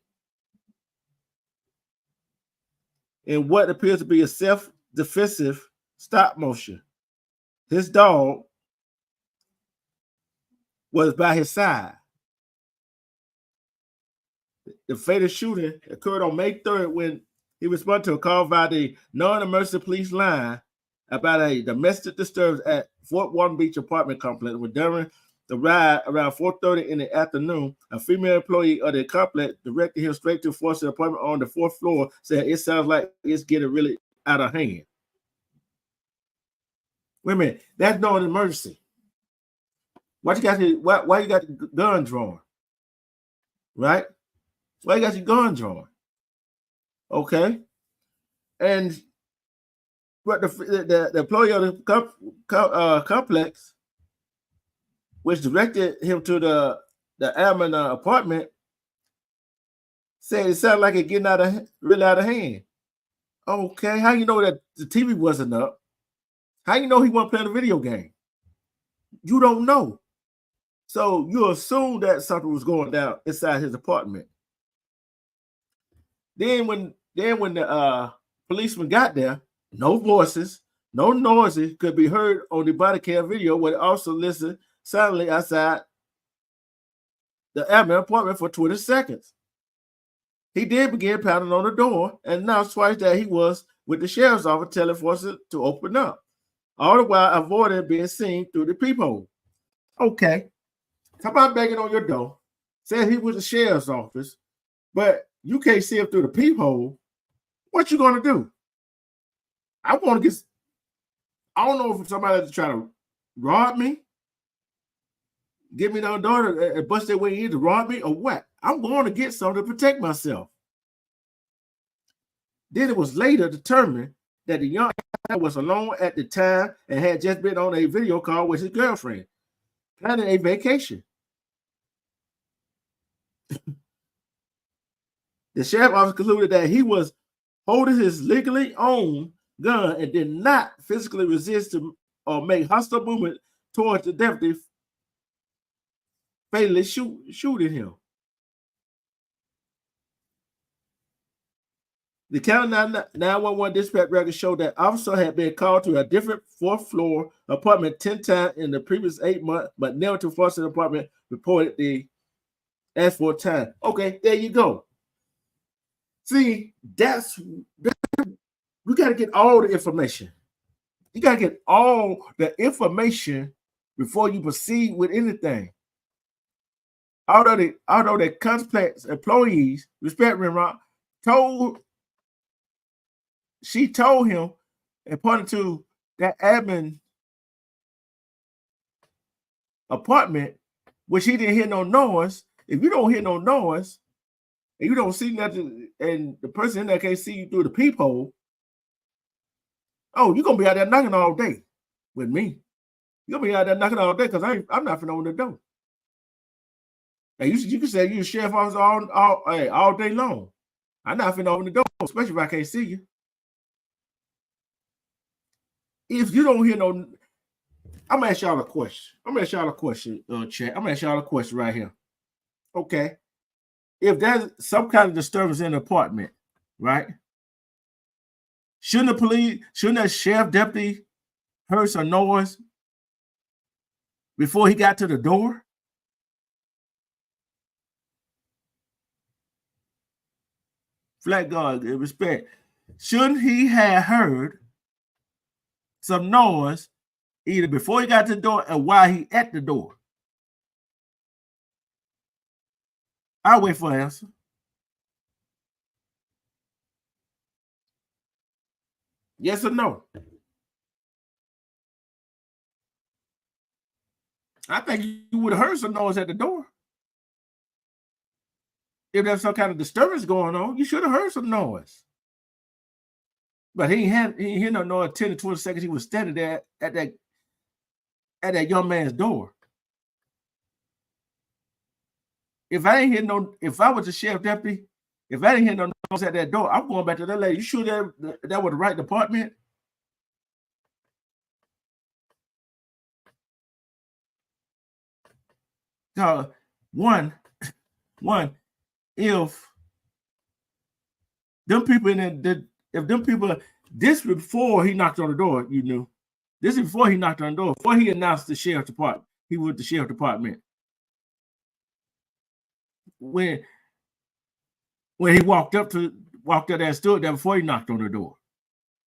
in what appears to be a self-defensive stop motion. His dog was by his side. The fatal shooting occurred on May 3rd when he responded to a call via the non-emergency police line about a domestic disturbance at Fort Walton Beach apartment complex. When during the ride around 4:30 in the afternoon, a female employee of the complex directed him straight to Forson's apartment on the 4th floor, said it sounds like it's getting really out of hand. Wait a minute, that's not an emergency. Why you got the gun drawn? Right? Why you got your gun drawn? Okay. And what the employee of the complex, which directed him to the airman apartment, said it sounded like it getting really out of hand. Okay, how you know that the TV wasn't up? How you know he wasn't playing a video game? You don't know. So you assume that something was going down inside his apartment. Then when the policeman got there, no voices, no noises could be heard on the body cam video, where it also listened silently outside the airman apartment for 20 seconds. He did begin pounding on the door and announced twice that he was with the sheriff's office telling Forson to open up, all the while avoiding being seen through the peephole. Okay, how about banging on your door, said he was the sheriff's office, but you can't see him through the peephole. What you gonna do? I don't know if somebody's trying to rob me, get me down the door and bust their way in to rob me, or what? I'm going to get something to protect myself. Then it was later determined that the young man was alone at the time and had just been on a video call with his girlfriend, planning a vacation. The sheriff officer concluded that he was holding his legally owned gun and did not physically resist or make hostile movement towards the deputy, fatally shooting him. The county 911 dispatch record showed that officer had been called to a different fourth floor apartment 10 times in the previous 8 months, but never to Foster apartment reported the asked for time. Okay, there you go. See, we got to get all the information. You got to get all the information before you proceed with anything. Although the complex employees, respect Rimrock, she told him, and pointed to that admin apartment, which he didn't hear no noise. If you don't hear no noise, and you don't see nothing, and the person in there can't see you through the peephole, oh, you're gonna be out there knocking all day with me. You're gonna be out there knocking all day because I'm not finna open the door. And you can say you're a sheriff officer all day long. I'm not finna open the door, especially if I can't see you. If you don't hear no, I'm gonna ask y'all a question. Chat. I'm gonna ask y'all a question right here. Okay. If there's some kind of disturbance in the apartment, right? Shouldn't that sheriff deputy heard some noise before he got to the door? Flat guard, respect. Shouldn't he have heard some noise either before he got to the door or while he at the door? I'll wait for an answer. Yes or no? I think you would have heard some noise at the door. If there's some kind of disturbance going on, you should have heard some noise. But he ain't hear no noise 10 to 20 seconds. He was standing there at that young man's door. If I was the sheriff deputy, if I didn't hear no noise at that door, I'm going back to that lady. You sure that was the right department? One, if them people this before he knocked on the door, you knew. This is before he knocked on the door, before he announced the sheriff department. He was the sheriff department. When he walked up there and stood there before he knocked on the door.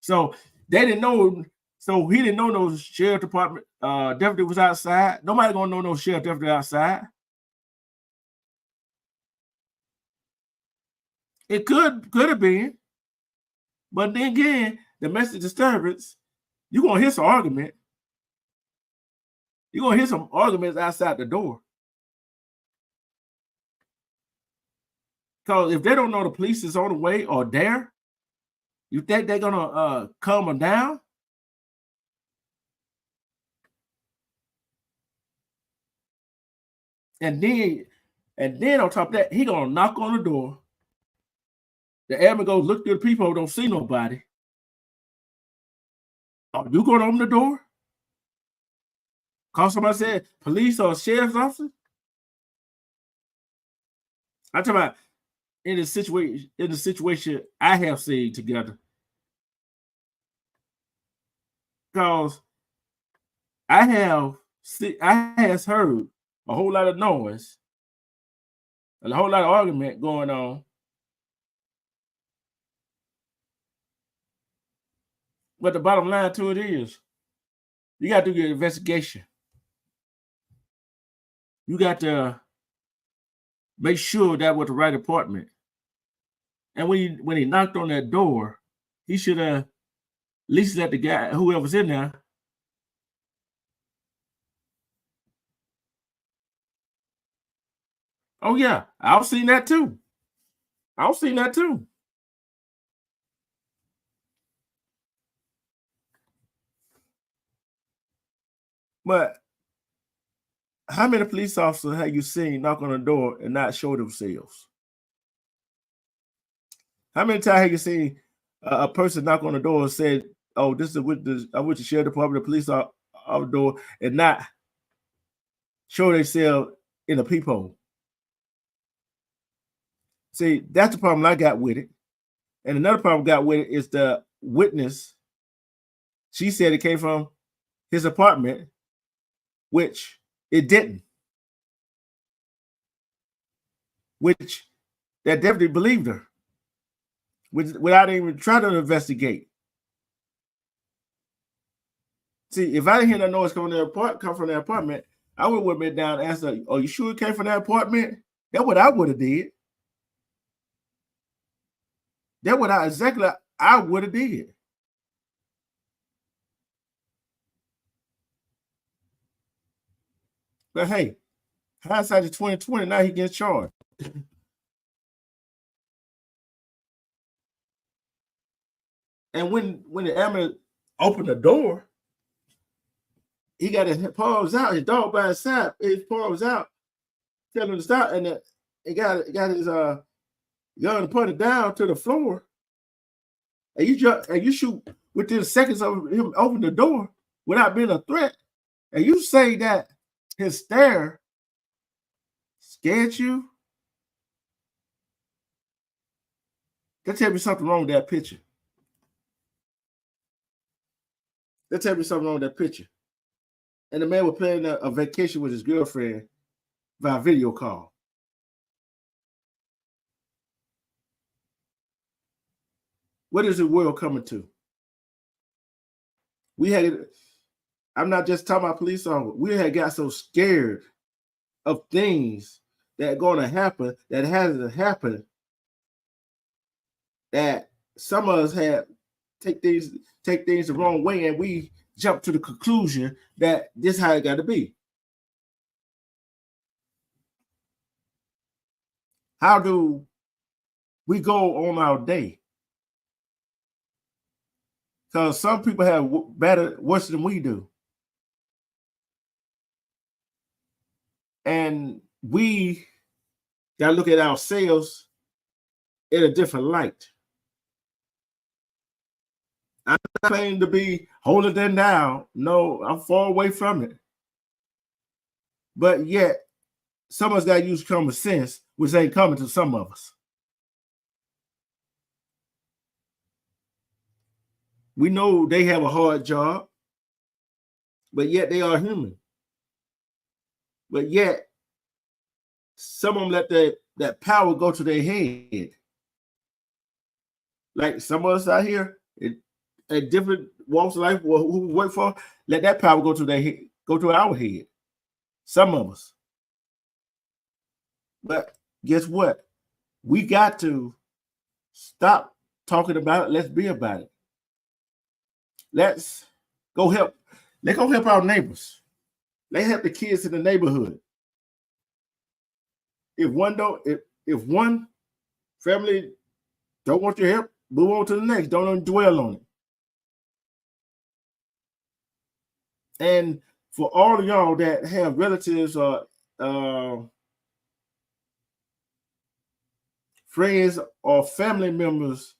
So they didn't know. So he didn't know no sheriff department deputy was outside. Nobody gonna know no sheriff deputy outside. It could have been, but then again, domestic disturbance, you're gonna hear some argument. You're gonna hear some arguments outside the door. Because if they don't know the police is on the way or there, you think they're gonna calm them down? And then on top of that, he gonna knock on the door. The airman goes look through the peephole, don't see nobody. Are you gonna open the door? Call somebody said police or sheriff's officer? I'm talking about in the situation I have seen together. Because I have heard a whole lot of noise and a whole lot of argument going on. But the bottom line to it is, you got to do your investigation. You got to make sure that was the right apartment. And when he knocked on that door, he should have at least let the guy, whoever's in there, oh yeah, I've seen that too. But How many police officers have you seen knock on the door and not show themselves? How many times have you seen a person knock on the door and said, "Oh, this is with the sheriff department, the police are out the door," and not show themselves in a peephole? See, that's the problem I got with it. And another problem I got with it is the witness. She said it came from his apartment, which it didn't. Which that definitely believed her, without even trying to investigate. See, if I didn't hear that noise come from the apartment, I would have been down and asked her, "Oh, you sure it came from that apartment?" That's what I would have did. That's what I would have did. But hey, hindsight is 2020. Now he gets charged. And when the ambulance opened the door, he got his paws out, his dog by his side, his paws out, telling him to stop, and he got his gun pointed down to the floor. And you shoot within seconds of him opening the door without being a threat. And you say that his stare scared you? That tell me something wrong with that picture. That tell me something wrong with that picture. And the man was planning a vacation with his girlfriend via video call. What is the world coming to? I'm not just talking about police officers. We had got so scared of things that are going to happen that hasn't happened, that some of us had take things the wrong way, and we jump to the conclusion that this is how it got to be. How do we go on our day? Because some people have worse than we do. And we got to look at ourselves in a different light. I'm not claiming to be holier than thou. No, I'm far away from it. But yet, some of us got to use common sense, which ain't coming to some of us. We know they have a hard job, but yet they are human. But yet, some of them let that power go to their head. Like some of us out here at different walks of life who we work for, let that power go to their head, go to our head. Some of us. But guess what? We got to stop talking about it. Let's be about it. Let's go help. Let's go help our neighbors. Let's help the kids in the neighborhood. If one family don't want your help, move on to the next. Don't dwell on it. And for all of y'all that have relatives or friends or family members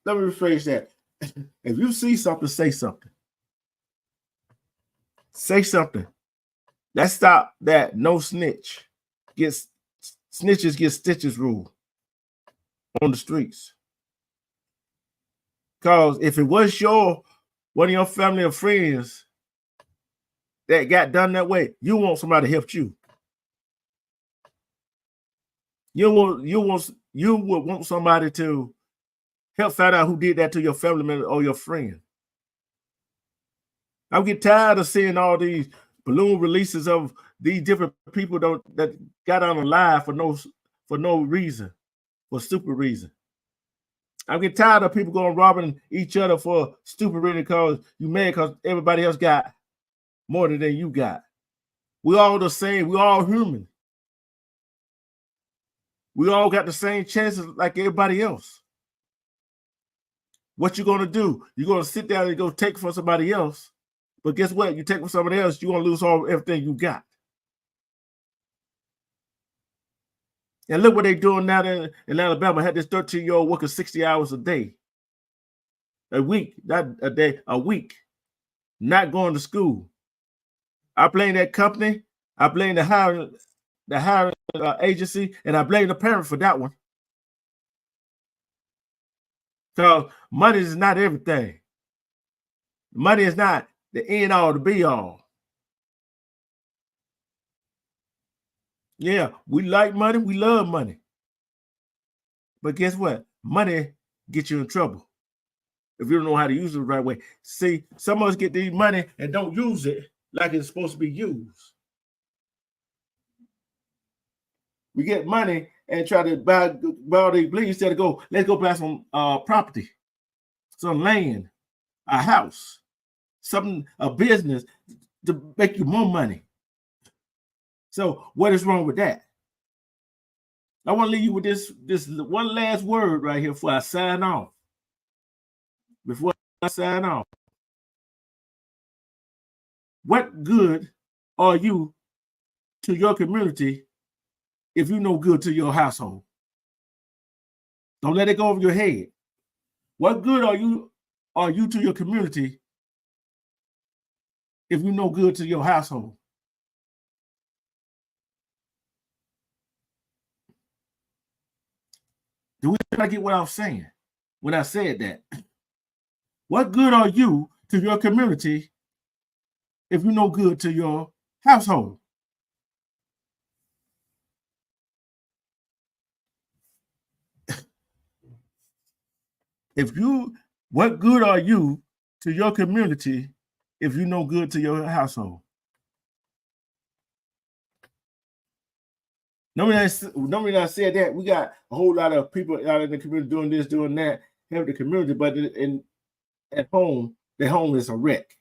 let me rephrase that. If you see something, say something. Say something. Let's stop that no snitch. Snitches get stitches rule on the streets. Because if it was one of your family or friends that got done that way, you want somebody to help you. You would want somebody to help find out who did that to your family member or your friend. I get tired of seeing all these balloon releases of these different people that got on alive for no reason, for stupid reason. I get tired of people going robbing each other for stupid reason because you mad because everybody else got more than you got. We all the same. We all human. We all got the same chances like everybody else. what you're going to do, you're going to sit down and go take from somebody else. But guess what? You take from somebody else, you're going to lose everything you got. And look what they're doing now in Alabama. I had this 13-year-old working 60 hours a day. A week, not a day, a week. Not going to school. I blame that company. I blame the hiring agency, and I blame the parent for that one. So money is not everything. Money is not the end all, the be all. Yeah, we like money, we love money. But guess what? Money gets you in trouble if you don't know how to use it the right way. See, some of us get these money and don't use it like it's supposed to be used. We get money and try to buy all these bleeds instead of let's go buy some property, some land, a house, a business to make you more money. So what is wrong with that? I want to leave you with this one last word right here before I sign off. What good are you to your community if you no good to your household? Don't let it go over your head. What good are you to your community if you no good to your household? Do we get what I'm saying when I said that? What good are you to your community if you no good to your household? What good are you to your community if you no good to your household? Nobody I said that. We got a whole lot of people out in the community doing this, doing that, help the community, but at home, their home is a wreck.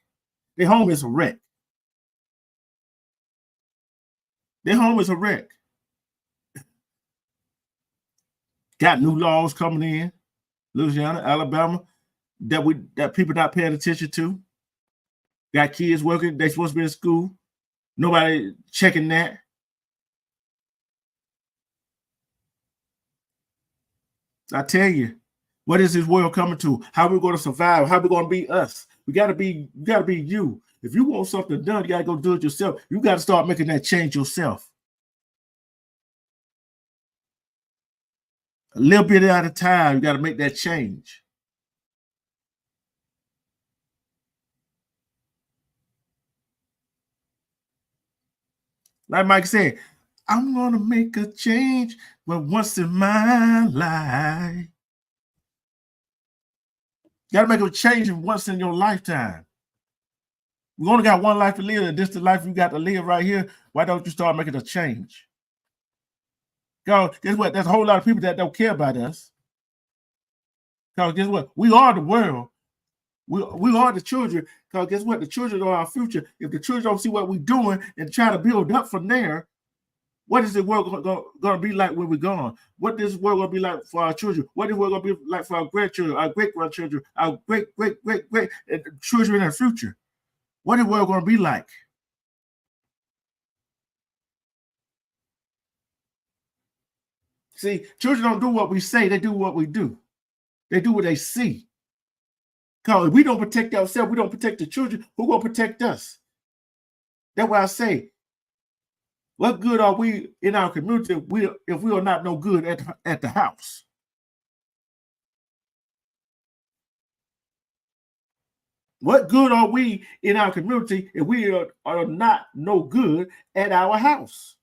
Their home is a wreck. Their home is a wreck. Got new laws coming in, Louisiana, Alabama, that people not paying attention to. Got kids working, they supposed to be in school. Nobody checking that. I tell you, what is this world coming to? How are we going to survive? How are we going to be us? You gotta be you. If you want something done, you gotta go do it yourself. You gotta start making that change yourself. A little bit at a time, you gotta make that change. Like Mike said, I'm gonna make a change, but once in my life. You gotta make a change once in your lifetime. We only got one life to live, and this is the life you got to live right here. Why don't you start making a change? Because guess what? There's a whole lot of people that don't care about us. Because guess what? We are the world. We are the children. Because guess what? The children are our future. If the children don't see what we're doing and try to build up from there, what is the world going to be like when we're gone? What is the world going to be like for our children? What is the world going to be like for our grandchildren, our great-grandchildren, our great children in the future? What is the world going to be like? See, children don't do what we say. They do what we do. They do what they see. Because if we don't protect ourselves, we don't protect the children, who's going to protect us? That's why I say, what good are we in our community if we are not no good at the house? What good are we in our community if we are not no good at our house?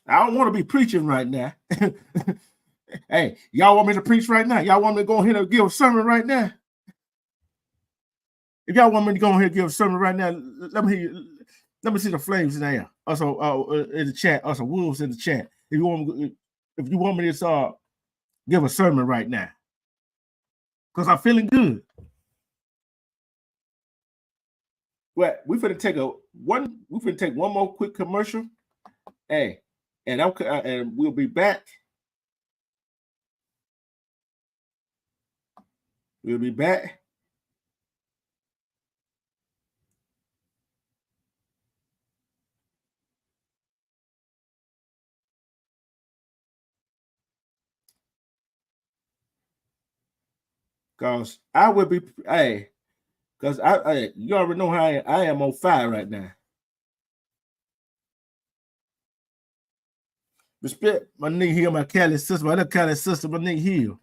I don't want to be preaching right now. Hey, y'all want me to preach right now? Y'all want me to go ahead and give a sermon right now? If y'all want me to go ahead and give a sermon right now, let me see the flames in there. Also, in the chat, also wolves in the chat. If you want me to give a sermon right now, because I'm feeling good. Well, we're gonna take one more quick commercial. Hey, and we'll be back We'll be back. Because I will be, hey, because you already know how I am on fire right now. Respect my nigga here, my Cali sister, my other Cali sister, my nigga here.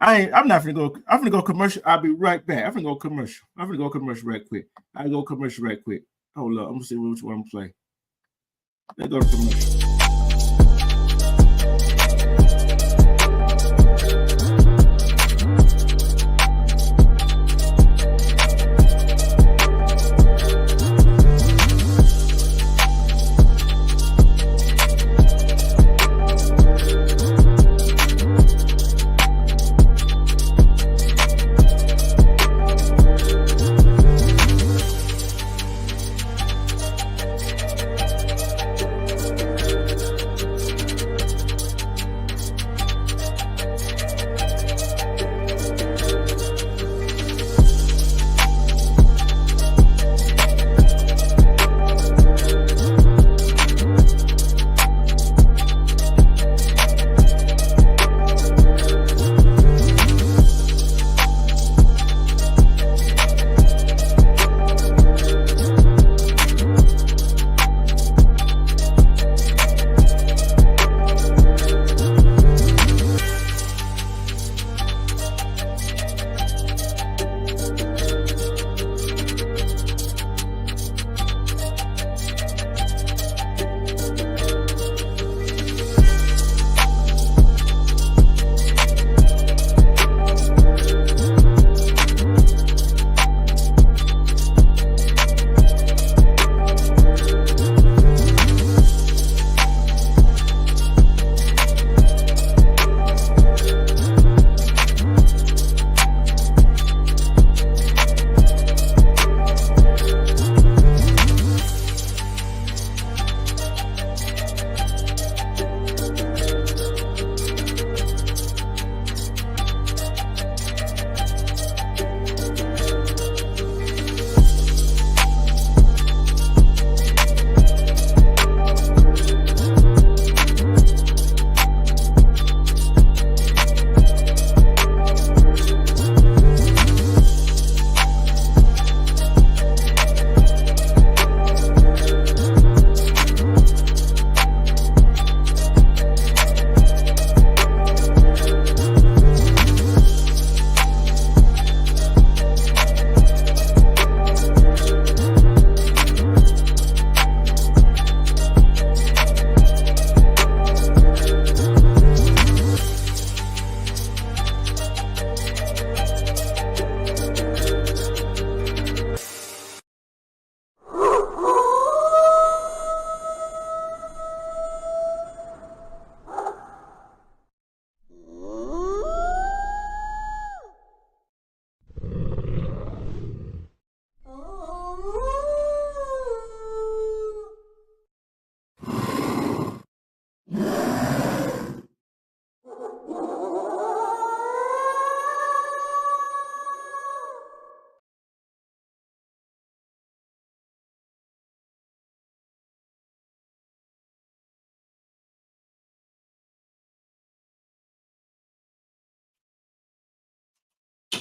I'm not gonna go. I'm gonna go commercial. I'll be right back. I'm gonna go commercial. I'm gonna go commercial right quick. I'll go commercial right quick. Hold up. I'm gonna see which one I'm playing. Let's go to commercial.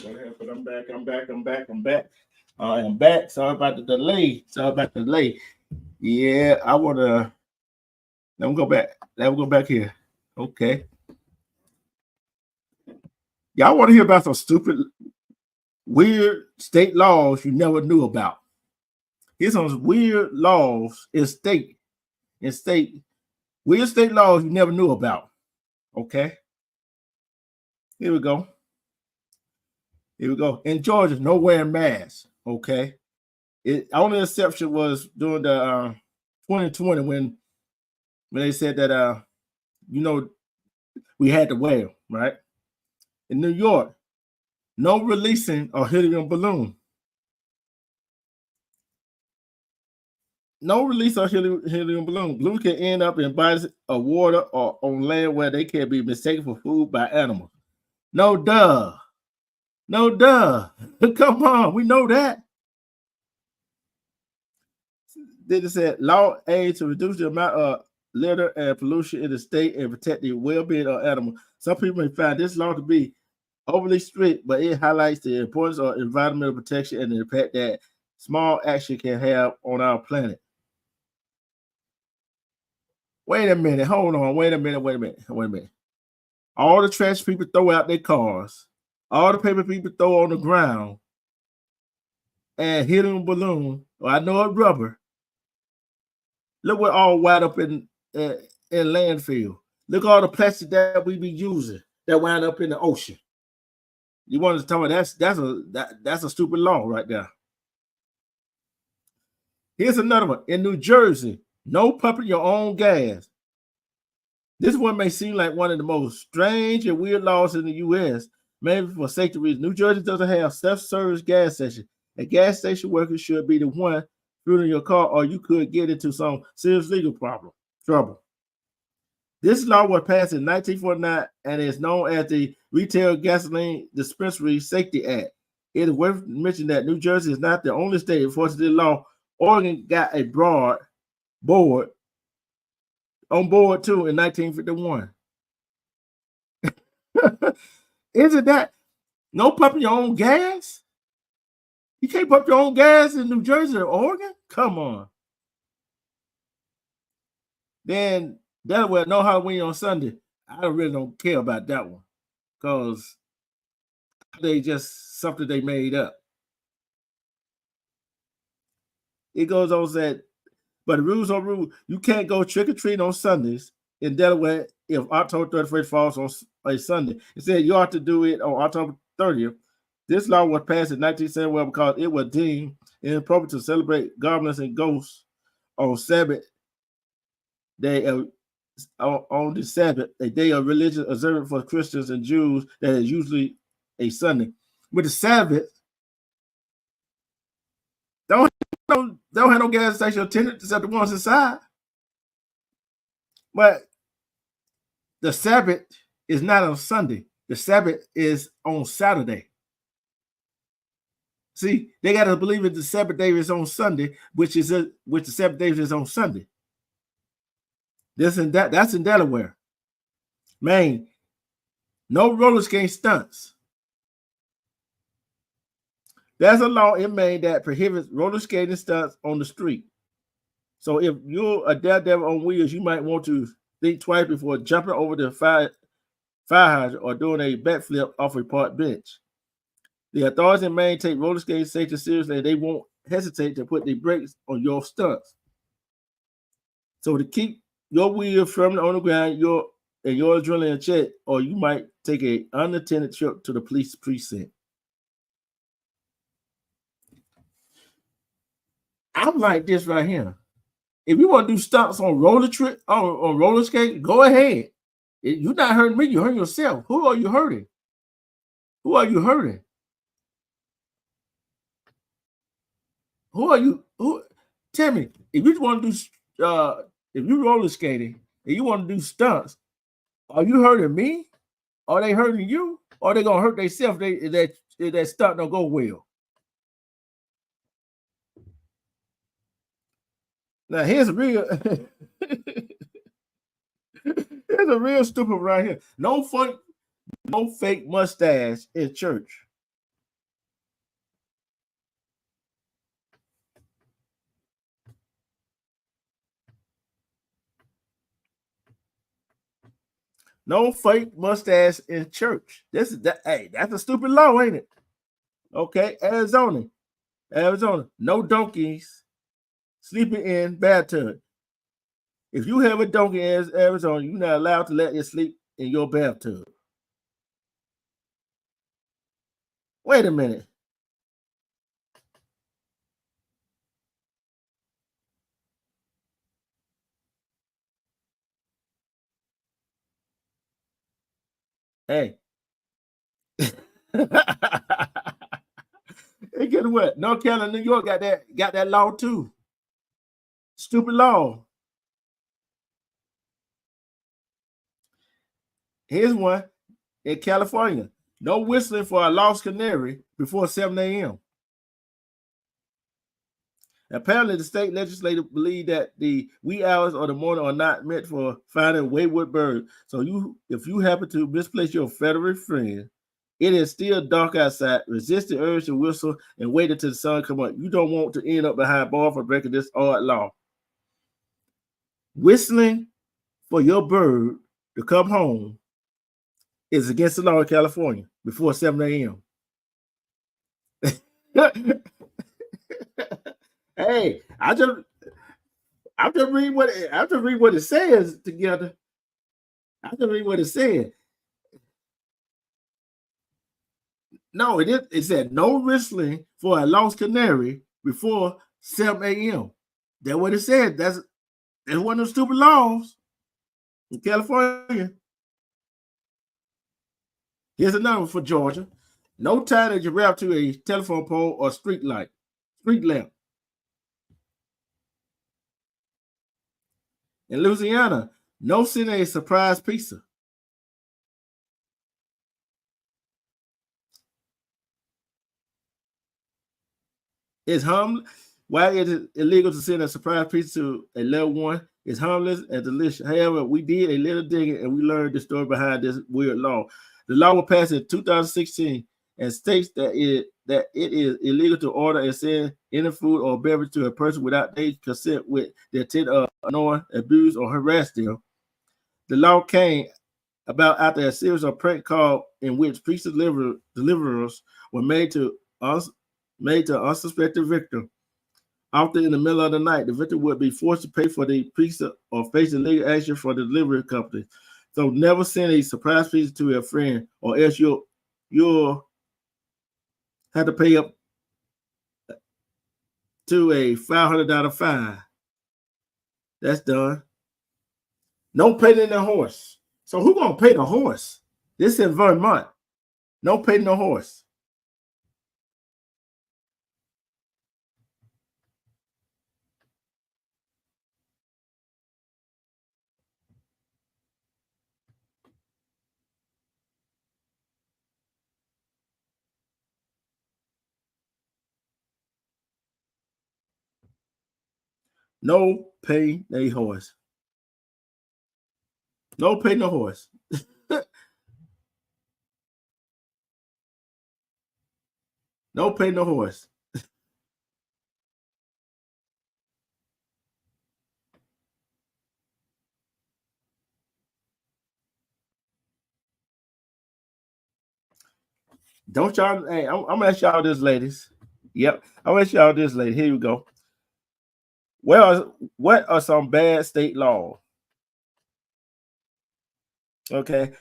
But I'm back. I am back. Sorry about the delay. Yeah, I want to. Let me go back. Let me go back here. Okay. Y'all want to hear about some stupid, weird state laws you never knew about? Here's some weird laws in state, weird state laws you never knew about. Okay. Here we go. In Georgia, no wearing masks. Okay. Only exception was during the 2020 when they said that we had to wear them, right? In New York, no releasing a helium balloon. No release of helium balloon. Balloon can end up in bodies of water or on land where they can be mistaken for food by animals. No duh. No duh. Come on, we know that. Then it said law aims to reduce the amount of litter and pollution in the state and protect the well-being of animals. Some people may find this law to be overly strict, but it highlights the importance of environmental protection and the impact that small action can have on our planet. Wait a minute, hold on, wait a minute. All the trash people throw out their cars, all the paper people throw on the ground, and helium balloon, or I know it's rubber. Look what all wind up in landfill. Look all the plastic that we be using that wind up in the ocean. You want to tell me that's a stupid law right there. Here's another one. In New Jersey, no pumping your own gas. This one may seem like one of the most strange and weird laws in the U.S., maybe for safety reasons. New Jersey doesn't have self-service gas station. A gas station worker should be the one fueling your car, or you could get into some serious legal trouble. This law was passed in 1949 and is known as the Retail Gasoline Dispensary Safety Act. It is worth mentioning that New Jersey is not the only state enforcing this law. Oregon got a board on board too in 1951. Isn't that no pumping your own gas? You can't pump your own gas in New Jersey or Oregon? Come on. Then Delaware, no Halloween on Sunday. I really don't care about that one because they just something they made up. It goes on said, but the rules are rules. You can't go trick-or-treating on Sundays in Delaware if October 31st falls on a Sunday. It said you ought to do it on October 30th. This law was passed in 1971 because it was deemed inappropriate to celebrate goblins and ghosts on Sabbath day. On the Sabbath, a day of religious observance for Christians and Jews that is usually a Sunday. With the Sabbath, don't have no gas station attendants except the ones inside. But the Sabbath is not on Sunday. The Sabbath is on Saturday. See, they got to believe that the Sabbath day is on Sunday, which the Sabbath day is on Sunday. That's in Delaware. Maine, no roller skating stunts. There's a law in Maine that prohibits roller skating stunts on the street. So if you're a daredevil on wheels, you might want to think twice before jumping over the fire hydrant or doing a backflip off a park bench. The authorities in Maine take roller skating safety seriously, and they won't hesitate to put the brakes on your stunts. So to keep your wheel firmly on the ground, your adrenaline in check, or you might take an unattended trip to the police precinct. I'm like this right here. If you want to do stunts on roller skate, go ahead. You're not hurting me, you're hurting yourself. Who are you hurting? Who are you hurting? Who are you? Who? Tell me, if you want to do, if you roller skating and you want to do stunts, are you hurting me? Are they hurting you? Or are they gonna hurt themselves? That stunt don't go well. Now here's a real, here's a real stupid right here. No fake mustache in church. No fake mustache in church. Hey, that's a stupid law, ain't it? Okay, Arizona. No donkeys sleeping in bathtub. If you have a donkey in Arizona, you're not allowed to let it sleep in your bathtub. Wait a minute. Hey. Hey, guess what? North Carolina, New York got that law too. Stupid law. Here's one in California. No whistling for a lost canary before 7 a.m. Apparently, the state legislature believe that the wee hours of the morning are not meant for finding wayward birds. So if you happen to misplace your Federal friend, it is still dark outside. Resist the urge to whistle and wait until the sun comes up. You don't want to end up behind bars for breaking this odd law. Whistling for your bird to come home is against the law in California before 7 a.m. Hey, I'm just reading what it says together. I just read what it said. No, it said no whistling for a lost canary before 7 a.m. That's what it said. That's one of those stupid laws in California. Here's another one for Georgia. No tying a giraffe to a telephone pole or street lamp. In Louisiana, no sending a surprise pizza. It's harmless. Why is it illegal to send a surprise pizza to a loved one? It's harmless and delicious. However, we did a little digging and we learned the story behind this weird law. The law was passed in 2016 and states that it is illegal to order and send any food or beverage to a person without their consent with the intent of annoy, abuse, or harass them. The law came about after a series of prank calls in which pizza deliverers were made to unsuspecting victim. Often in the middle of the night, the victim would be forced to pay for the pizza or face legal action for the delivery company. So never send a surprise pizza to a friend, or else you'll have to pay up to a $500 fine. That's done. No paying the horse. So who's gonna pay the horse? This is in Vermont. No paying the horse. No pay a horse. No pay no horse. No pay no horse. Don't y'all, hey, I'm gonna ask y'all this, ladies. Yep, I'm gonna ask y'all this, lady. Here you go. What are some bad state laws? Okay.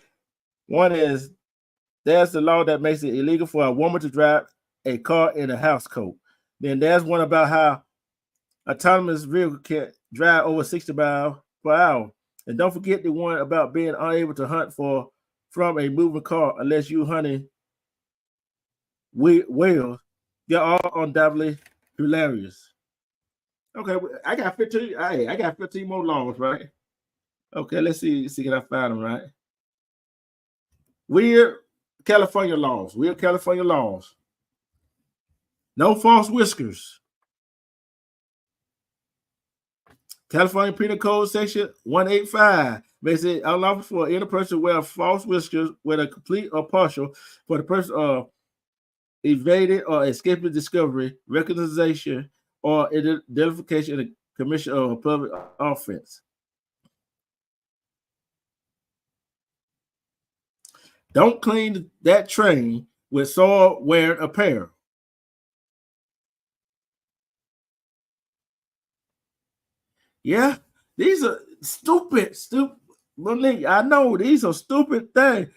One is there's the law that makes it illegal for a woman to drive a car in a house coat. Then there's one about how autonomous vehicle can drive over 60 miles per hour. And don't forget the one about being unable to hunt from a moving car unless you're hunting whales. They're all undoubtedly hilarious. Okay, I got 15. Hey, I got 15 more laws, right? Okay, let's see can I find them, right? Weird California laws. No false whiskers. California Penal Code Section 185 makes it unlawful for any person to wear false whiskers, whether complete or partial, for the person of evading or escaping discovery, recognition, or identification in the commission of a public offense. Don't clean that train with soil wearing apparel. Yeah, these are stupid. Malik, I know these are stupid things.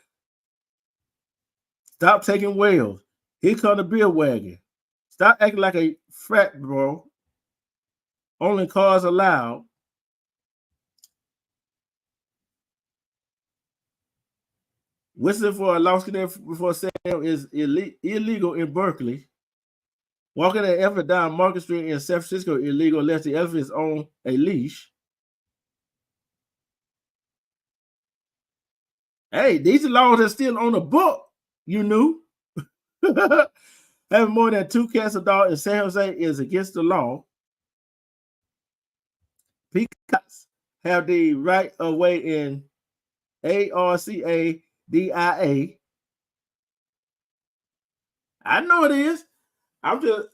Stop taking whales. Here come the beer wagon. Stop acting like a frat bro. Only cars allowed. Whistling for a lost canary before sale is illegal in Berkeley. Walking an elephant down Market Street in San Francisco illegal unless the elephant is on a leash. Hey, these are laws that are still on the book. You knew? Having more than 2 cats or dogs in San Jose is against the law. Peacocks have the right of way in ARCADIA. I know it is. I'm just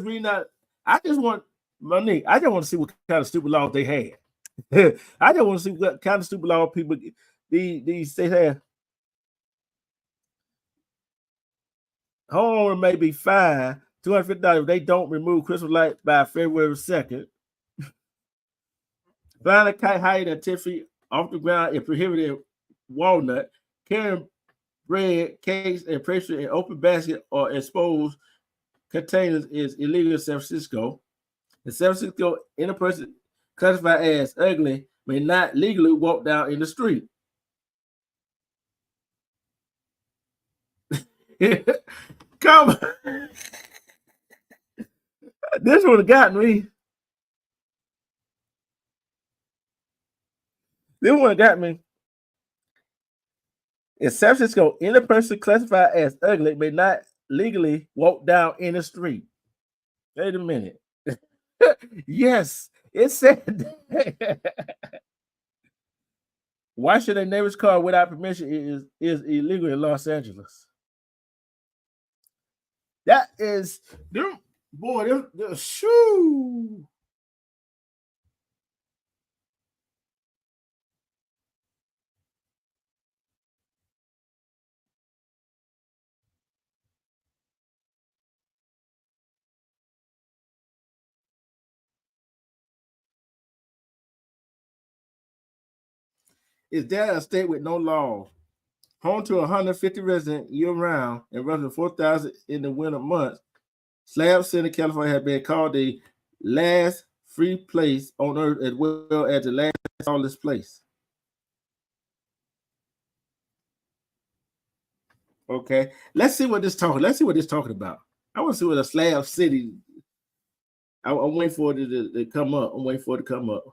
reading out. I just want to see what kind of stupid laws they had. I just want to see what kind of stupid law people these states have. Homeowner may be fined $250 if they don't remove Christmas light by February 2nd. Find a kite higher than 10 feet off the ground and prohibited Walnut. Carrying bread, cakes, and pastry in open basket or exposed containers is illegal in San Francisco. In San Francisco, any person classified as ugly may not legally walk down in the street. Come on. This would have gotten me. This one got me. In San Francisco, any person classified as ugly may not legally walk down in the street. Wait a minute. Yes, it said that. Washing a neighbor's car without permission is illegal in Los Angeles. That is, boy, shoo. Is that a state with no law? Home to 150 residents year-round and roughly 4,000 in the winter months, Slab City, California, has been called the last free place on earth as well as the last lawless place. Okay, let's see what this talking. Let's see what this talking about. I want to see what a Slab City. I'm waiting for it to come up. I'm waiting for it to come up.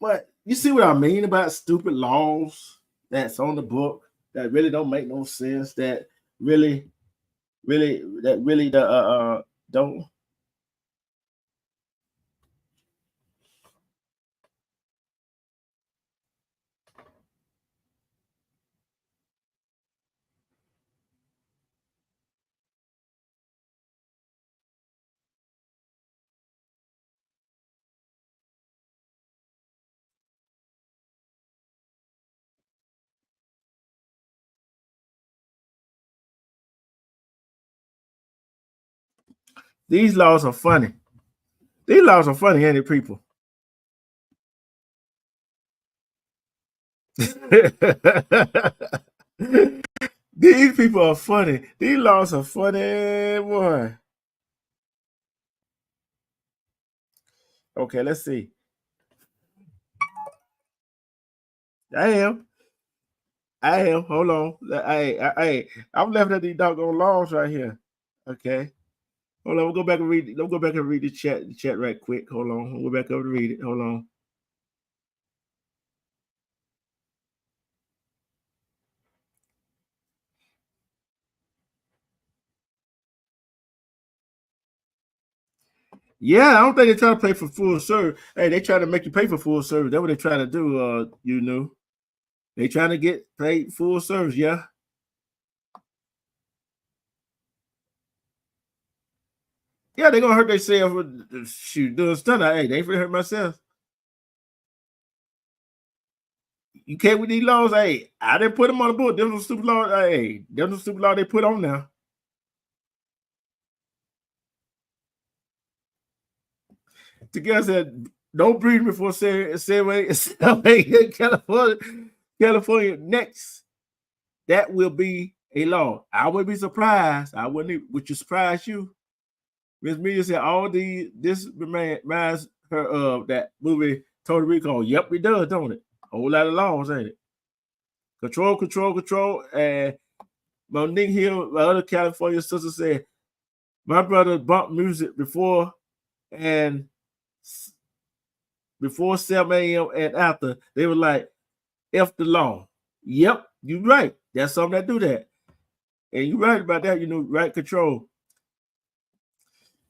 But you see what I mean about stupid laws that's on the book that really don't make no sense, that really don't. These laws are funny. These laws are funny, ain't it, people? These people are funny. These laws are funny, boy. Okay, let's see. I am. Hold on. I'm left at these doggone laws right here. Okay. Hold on. We'll go back and read. Let's go back and read the chat right quick. Hold on. We'll go back over to read it. Hold on. Yeah, I don't think they're trying to pay for full service. Hey, they trying to make you pay for full service. That's what they're trying to do. You know, they trying to get paid full service. Yeah. Yeah, they're gonna hurt themselves with shoot doing stuff. Hey, they ain't finna hurt myself. You can't with these laws. Hey, I didn't put them on the book. Them was stupid laws. Hey, them was stupid law they put on now. The guy said, "Don't breathe before saying California next. That will be a law." I wouldn't be surprised. I wouldn't. Would you surprise you? Miss Media said, this reminds her of that movie Total Recall. Yep, it does, don't it? A whole lot of laws, ain't it? Control. And Monique Hill, my other California sister, said, my brother bumped music before 7 a.m. and after. They were like, F the law. Yep, you're right. There's some that do that. And you're right about that, right control.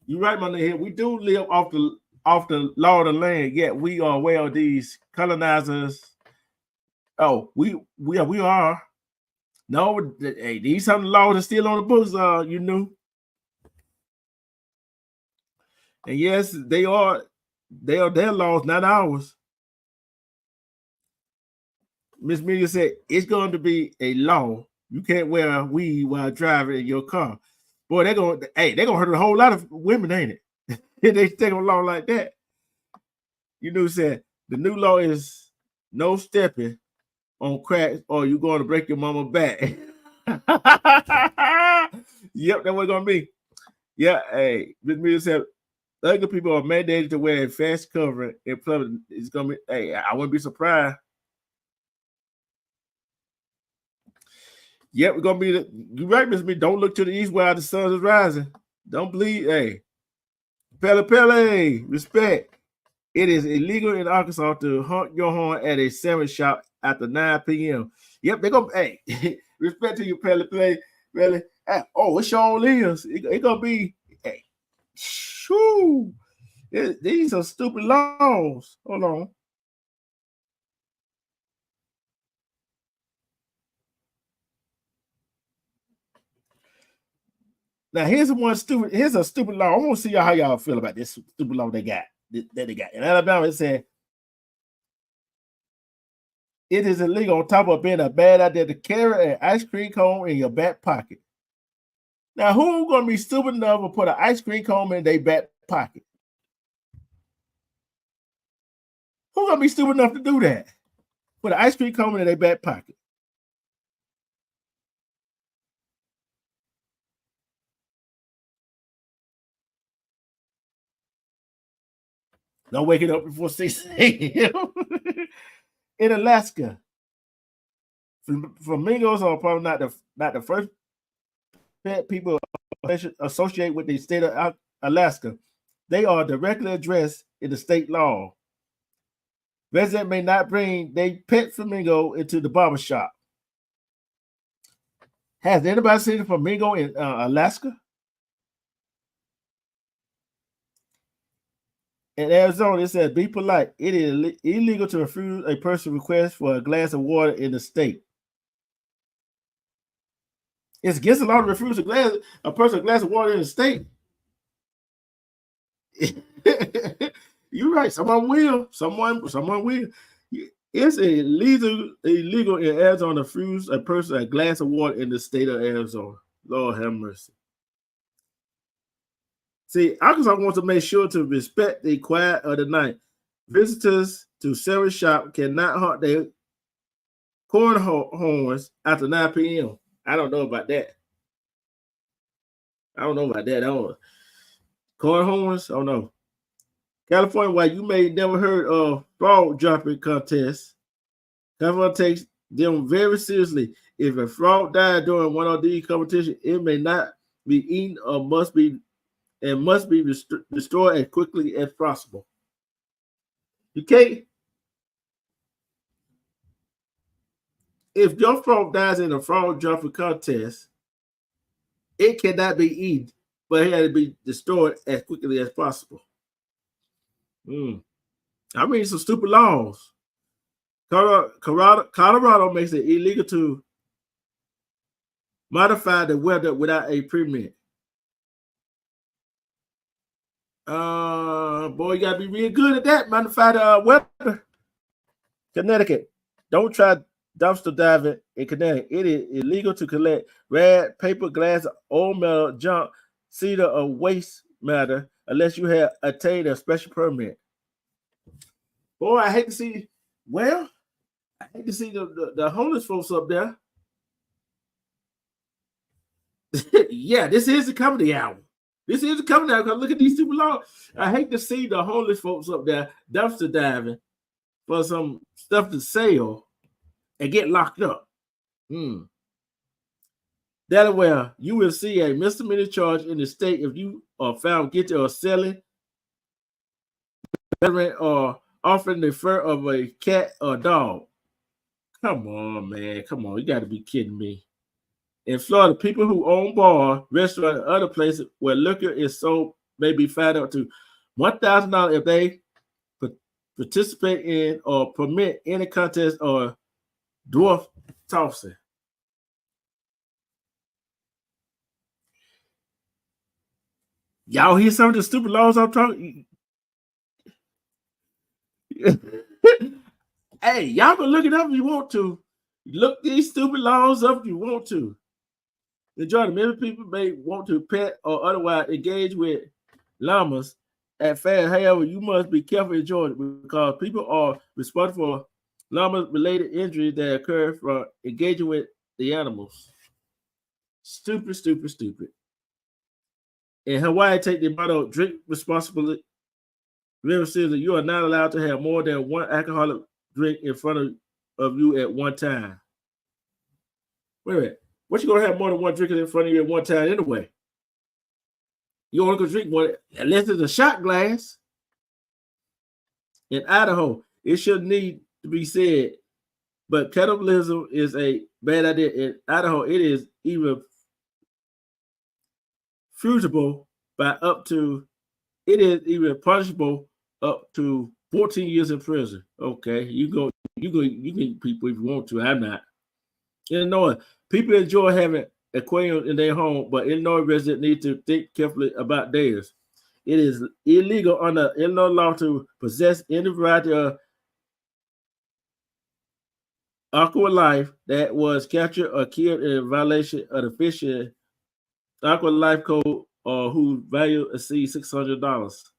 You're right, my nigga. We do live off the law of the land, yet we are aware of these colonizers. Oh, we are. No, hey, these some laws are still on the books, And yes, they are their laws, not ours. Miss Media said it's going to be a law. You can't wear weed while driving in your car. Boy, they're gonna hurt a whole lot of women, ain't it? If they take a law like that. Said the new law is no stepping on crack or you're going to break your mama back. Yep, that's what it's gonna be. Yeah, hey, Miss Media said other people are mandated to wear a face covering in public. It's gonna be, hey, I wouldn't be surprised. Yep, we're gonna be you're right, Miss Me. Don't look to the east while the sun is rising. Don't believe, hey. Pele, respect. It is illegal in Arkansas to honk your horn at a sandwich shop after 9 p.m. Yep, they're gonna, hey, respect to you, Pele. Hey, oh, it sure is. It gonna be, hey, shoo. These are stupid laws. Hold on. Now here's a stupid law. I want to see how y'all feel about this stupid law they got. In Alabama, it said it is illegal on top of being a bad idea to carry an ice cream cone in your back pocket. Now, who's gonna be stupid enough to put an ice cream cone in their back pocket? Who's gonna be stupid enough to do that? Put an ice cream cone in their back pocket. Don't wake it up before 6 a.m. In Alaska, flamingos are probably not the first pet people associate with the state of Alaska. They are directly addressed in the state law. Residents may not bring their pet flamingo into the barber shop. Has anybody seen a flamingo in Alaska? In Arizona, it says, be polite. It is illegal to refuse a person's request for a glass of water in the state. It's against the law to refuse a person a glass of water in the state. You're right. Someone will. It's illegal in Arizona to refuse a person a glass of water in the state of Arizona. Lord have mercy. See, Arkansas wants to make sure to respect the quiet of the night. Visitors to sandwich shop cannot honk their corn horns after 9 p.m. I don't know about that. Corn horns? I don't know. California, while you may never heard of frog jumping contests, California takes them very seriously. If a frog died during one of these competitions, it may not be eaten or must be destroyed as quickly as possible. You can't. If your frog dies in a frog jumping contest, it cannot be eaten, but it had to be destroyed as quickly as possible. I mean, some stupid laws. Colorado makes it illegal to modify the weather without a permit. Boy, you gotta be real good at that. Modify the weather. Connecticut, don't try dumpster diving in Connecticut. It is illegal to collect red paper, glass, old metal, junk, cedar, or waste matter unless you have attained a special permit. Boy, I hate to see. Well, I hate to see the homeless folks up there. Yeah, this is the comedy hour. Because look at these stupid laws. I hate to see the homeless folks up there dumpster diving for some stuff to sell and get locked up. Delaware, you will see a misdemeanor charge in the state if you are found guilty of selling or offering the fur of a cat or dog. Come on, man. Come on. You got to be kidding me. In Florida, people who own bar, restaurant, and other places where liquor is sold may be fined up to $1,000 if they participate in or permit any contest or dwarf tossing. Y'all hear some of the stupid laws I'm talking? Hey, y'all can look it up if you want to. Look these stupid laws up if you want to. Enjoy them. Many people may want to pet or otherwise engage with llamas at fairs. However, you must be careful in Georgia because people are responsible for llama-related injuries that occur from engaging with the animals. Stupid, stupid, stupid. In Hawaii, take the motto, drink responsibly. Remember, that you are not allowed to have more than one alcoholic drink in front of you at one time. Wait a minute. What you gonna have more than one drink in front of you at one time anyway? You only can drink one unless it's a shot glass. In Idaho, it should need to be said, but cannibalism is a bad idea. In Idaho, it is even punishable punishable up to 14 years in prison. Okay, you can people if you want to. I'm not. Illinois, people enjoy having aquariums in their home, but Illinois residents need to think carefully about theirs. It is illegal under Illinois law to possess any variety of aqua life that was captured or killed in violation of the Fish and Aqua Life Code or whose value exceeds $600.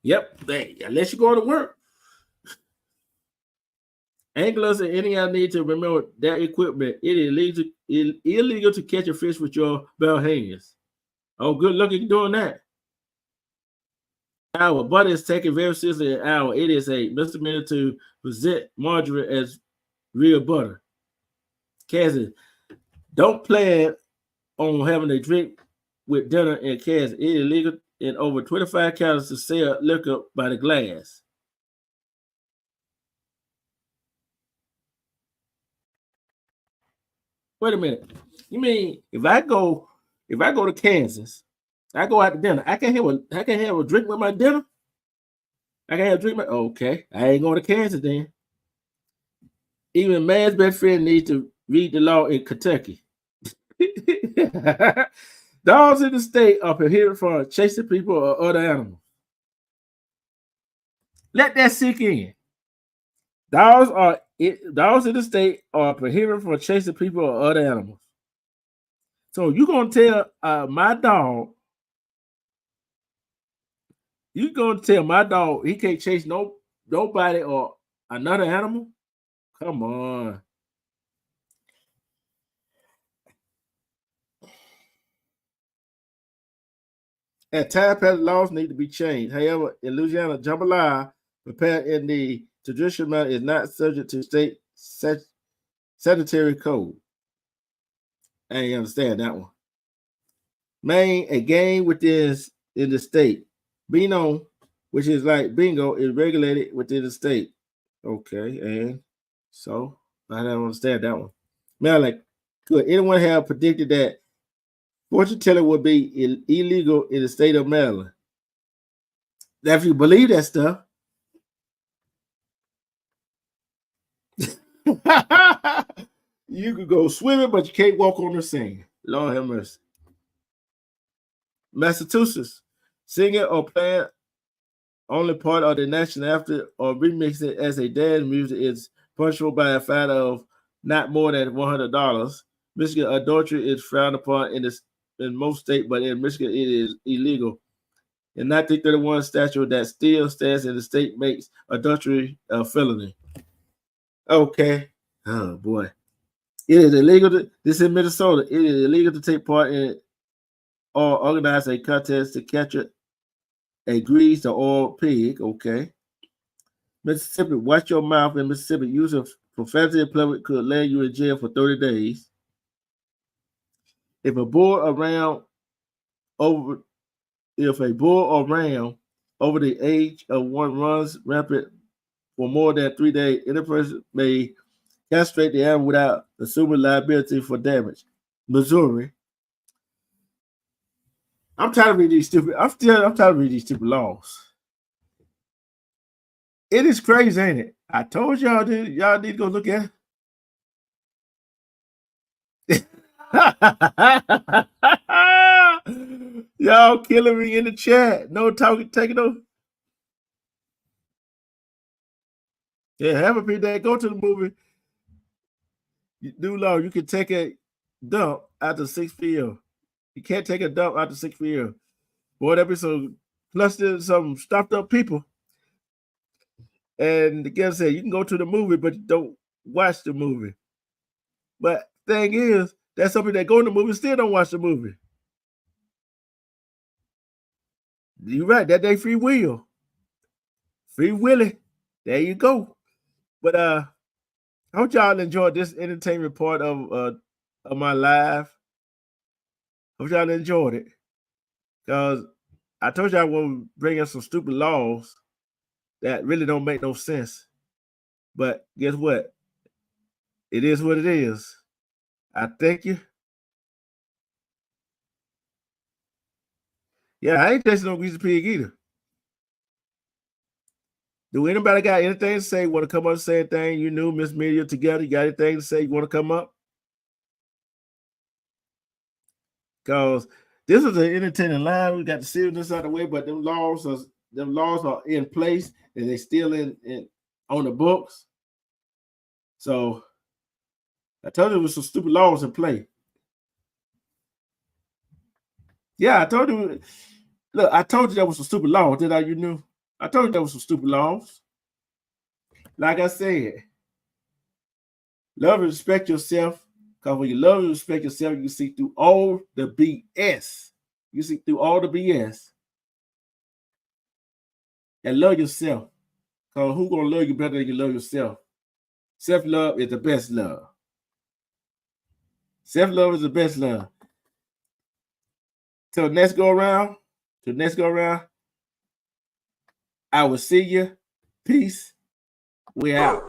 Yep, unless you go to work. Anglers and any other need to remember their equipment. It is illegal to catch a fish with your bare hands. Oh, good luck in doing that. Our butter is taken very seriously in Iowa. It is a misdemeanor to present margarine as real butter. Kansas, don't plan on having a drink with dinner in Kansas. It is illegal in over 25 counties to sell liquor by the glass. Wait a minute. You mean if I go to Kansas, I go out to dinner, I can have a drink with my dinner? I can have a drink with okay. I ain't going to Kansas then. Even man's best friend needs to read the law in Kentucky. Dogs in the state are prohibited from chasing people or other animals. Let that sink in. Dogs in the state are prohibited from chasing people or other animals. So you're gonna tell my dog, he can't chase nobody or another animal? Come on. At times, laws need to be changed. However, in Louisiana, jambalaya prepared in the traditional manner is not subject to state sanitary code. I ain't understand that one. Maine, a game within in the state. Bino, which is like bingo, is regulated within the state. Okay, and so I don't understand that one. Now, like, could anyone have predicted that fortune telling would be illegal in the state of Maryland? Now, if you believe that stuff, you could go swimming, but you can't walk on the sand. Lord have mercy. Massachusetts, singing or playing only part of the national anthem or remixing it as a dance music is punishable by a fine of not more than $100. Michigan, adultery is frowned upon in most states, but in Michigan it is illegal. In 1931 statute that still stands in the state makes adultery a felony. Okay. Oh boy. It is illegal this is in Minnesota. It is illegal to take part in or organize a contest to capture a greased or oiled pig. Okay. Mississippi, watch your mouth in Mississippi. Use of profanity in public could land you in jail for 30 days. If a bull or ram over the age of one runs rampant for more than 3 days, any person may castrate the animal without assuming liability for damage. Missouri. I'm tired of reading these stupid. I'm tired of reading these stupid laws. It is crazy, ain't it? I told y'all y'all need to go look at it. Y'all killing me in the chat. No talking, taking no. Yeah, have a day. Go to the movie. New law, you can take a dump after 6 p.m. You can't take a dump after 6 p.m. Boy, that be some plus there's some stuffed up people. And the guy said you can go to the movie, but you don't watch the movie. But thing is, that's something that go in the movie still don't watch the movie. You're right, that they free will. Free willing. There you go. But I hope y'all enjoyed this entertainment part of my live. Hope y'all enjoyed it. Because I told y'all I want to bring in some stupid laws that really don't make no sense. But guess what? It is what it is. I thank you. Yeah, I ain't tasting no greasy pig either. Do anybody got anything to say? Want to come up and say anything? You knew Miss Media together. You got anything to say? You want to come up? Because this is an entertaining line. We got the seriousness out of the way, but them laws are in place and they still in on the books. So I told you there was some stupid laws in play. Yeah, I told you. Look, I told you there was some stupid laws. Did I? You knew? I told you there was some stupid laws. Like I said, love and respect yourself. Because when you love and respect yourself, you see through all the BS. You see through all the BS. And love yourself. Because who's going to love you better than you love yourself? Self-love is the best love. Self-love is the best love. Till next go around, I will see you. Peace. We out.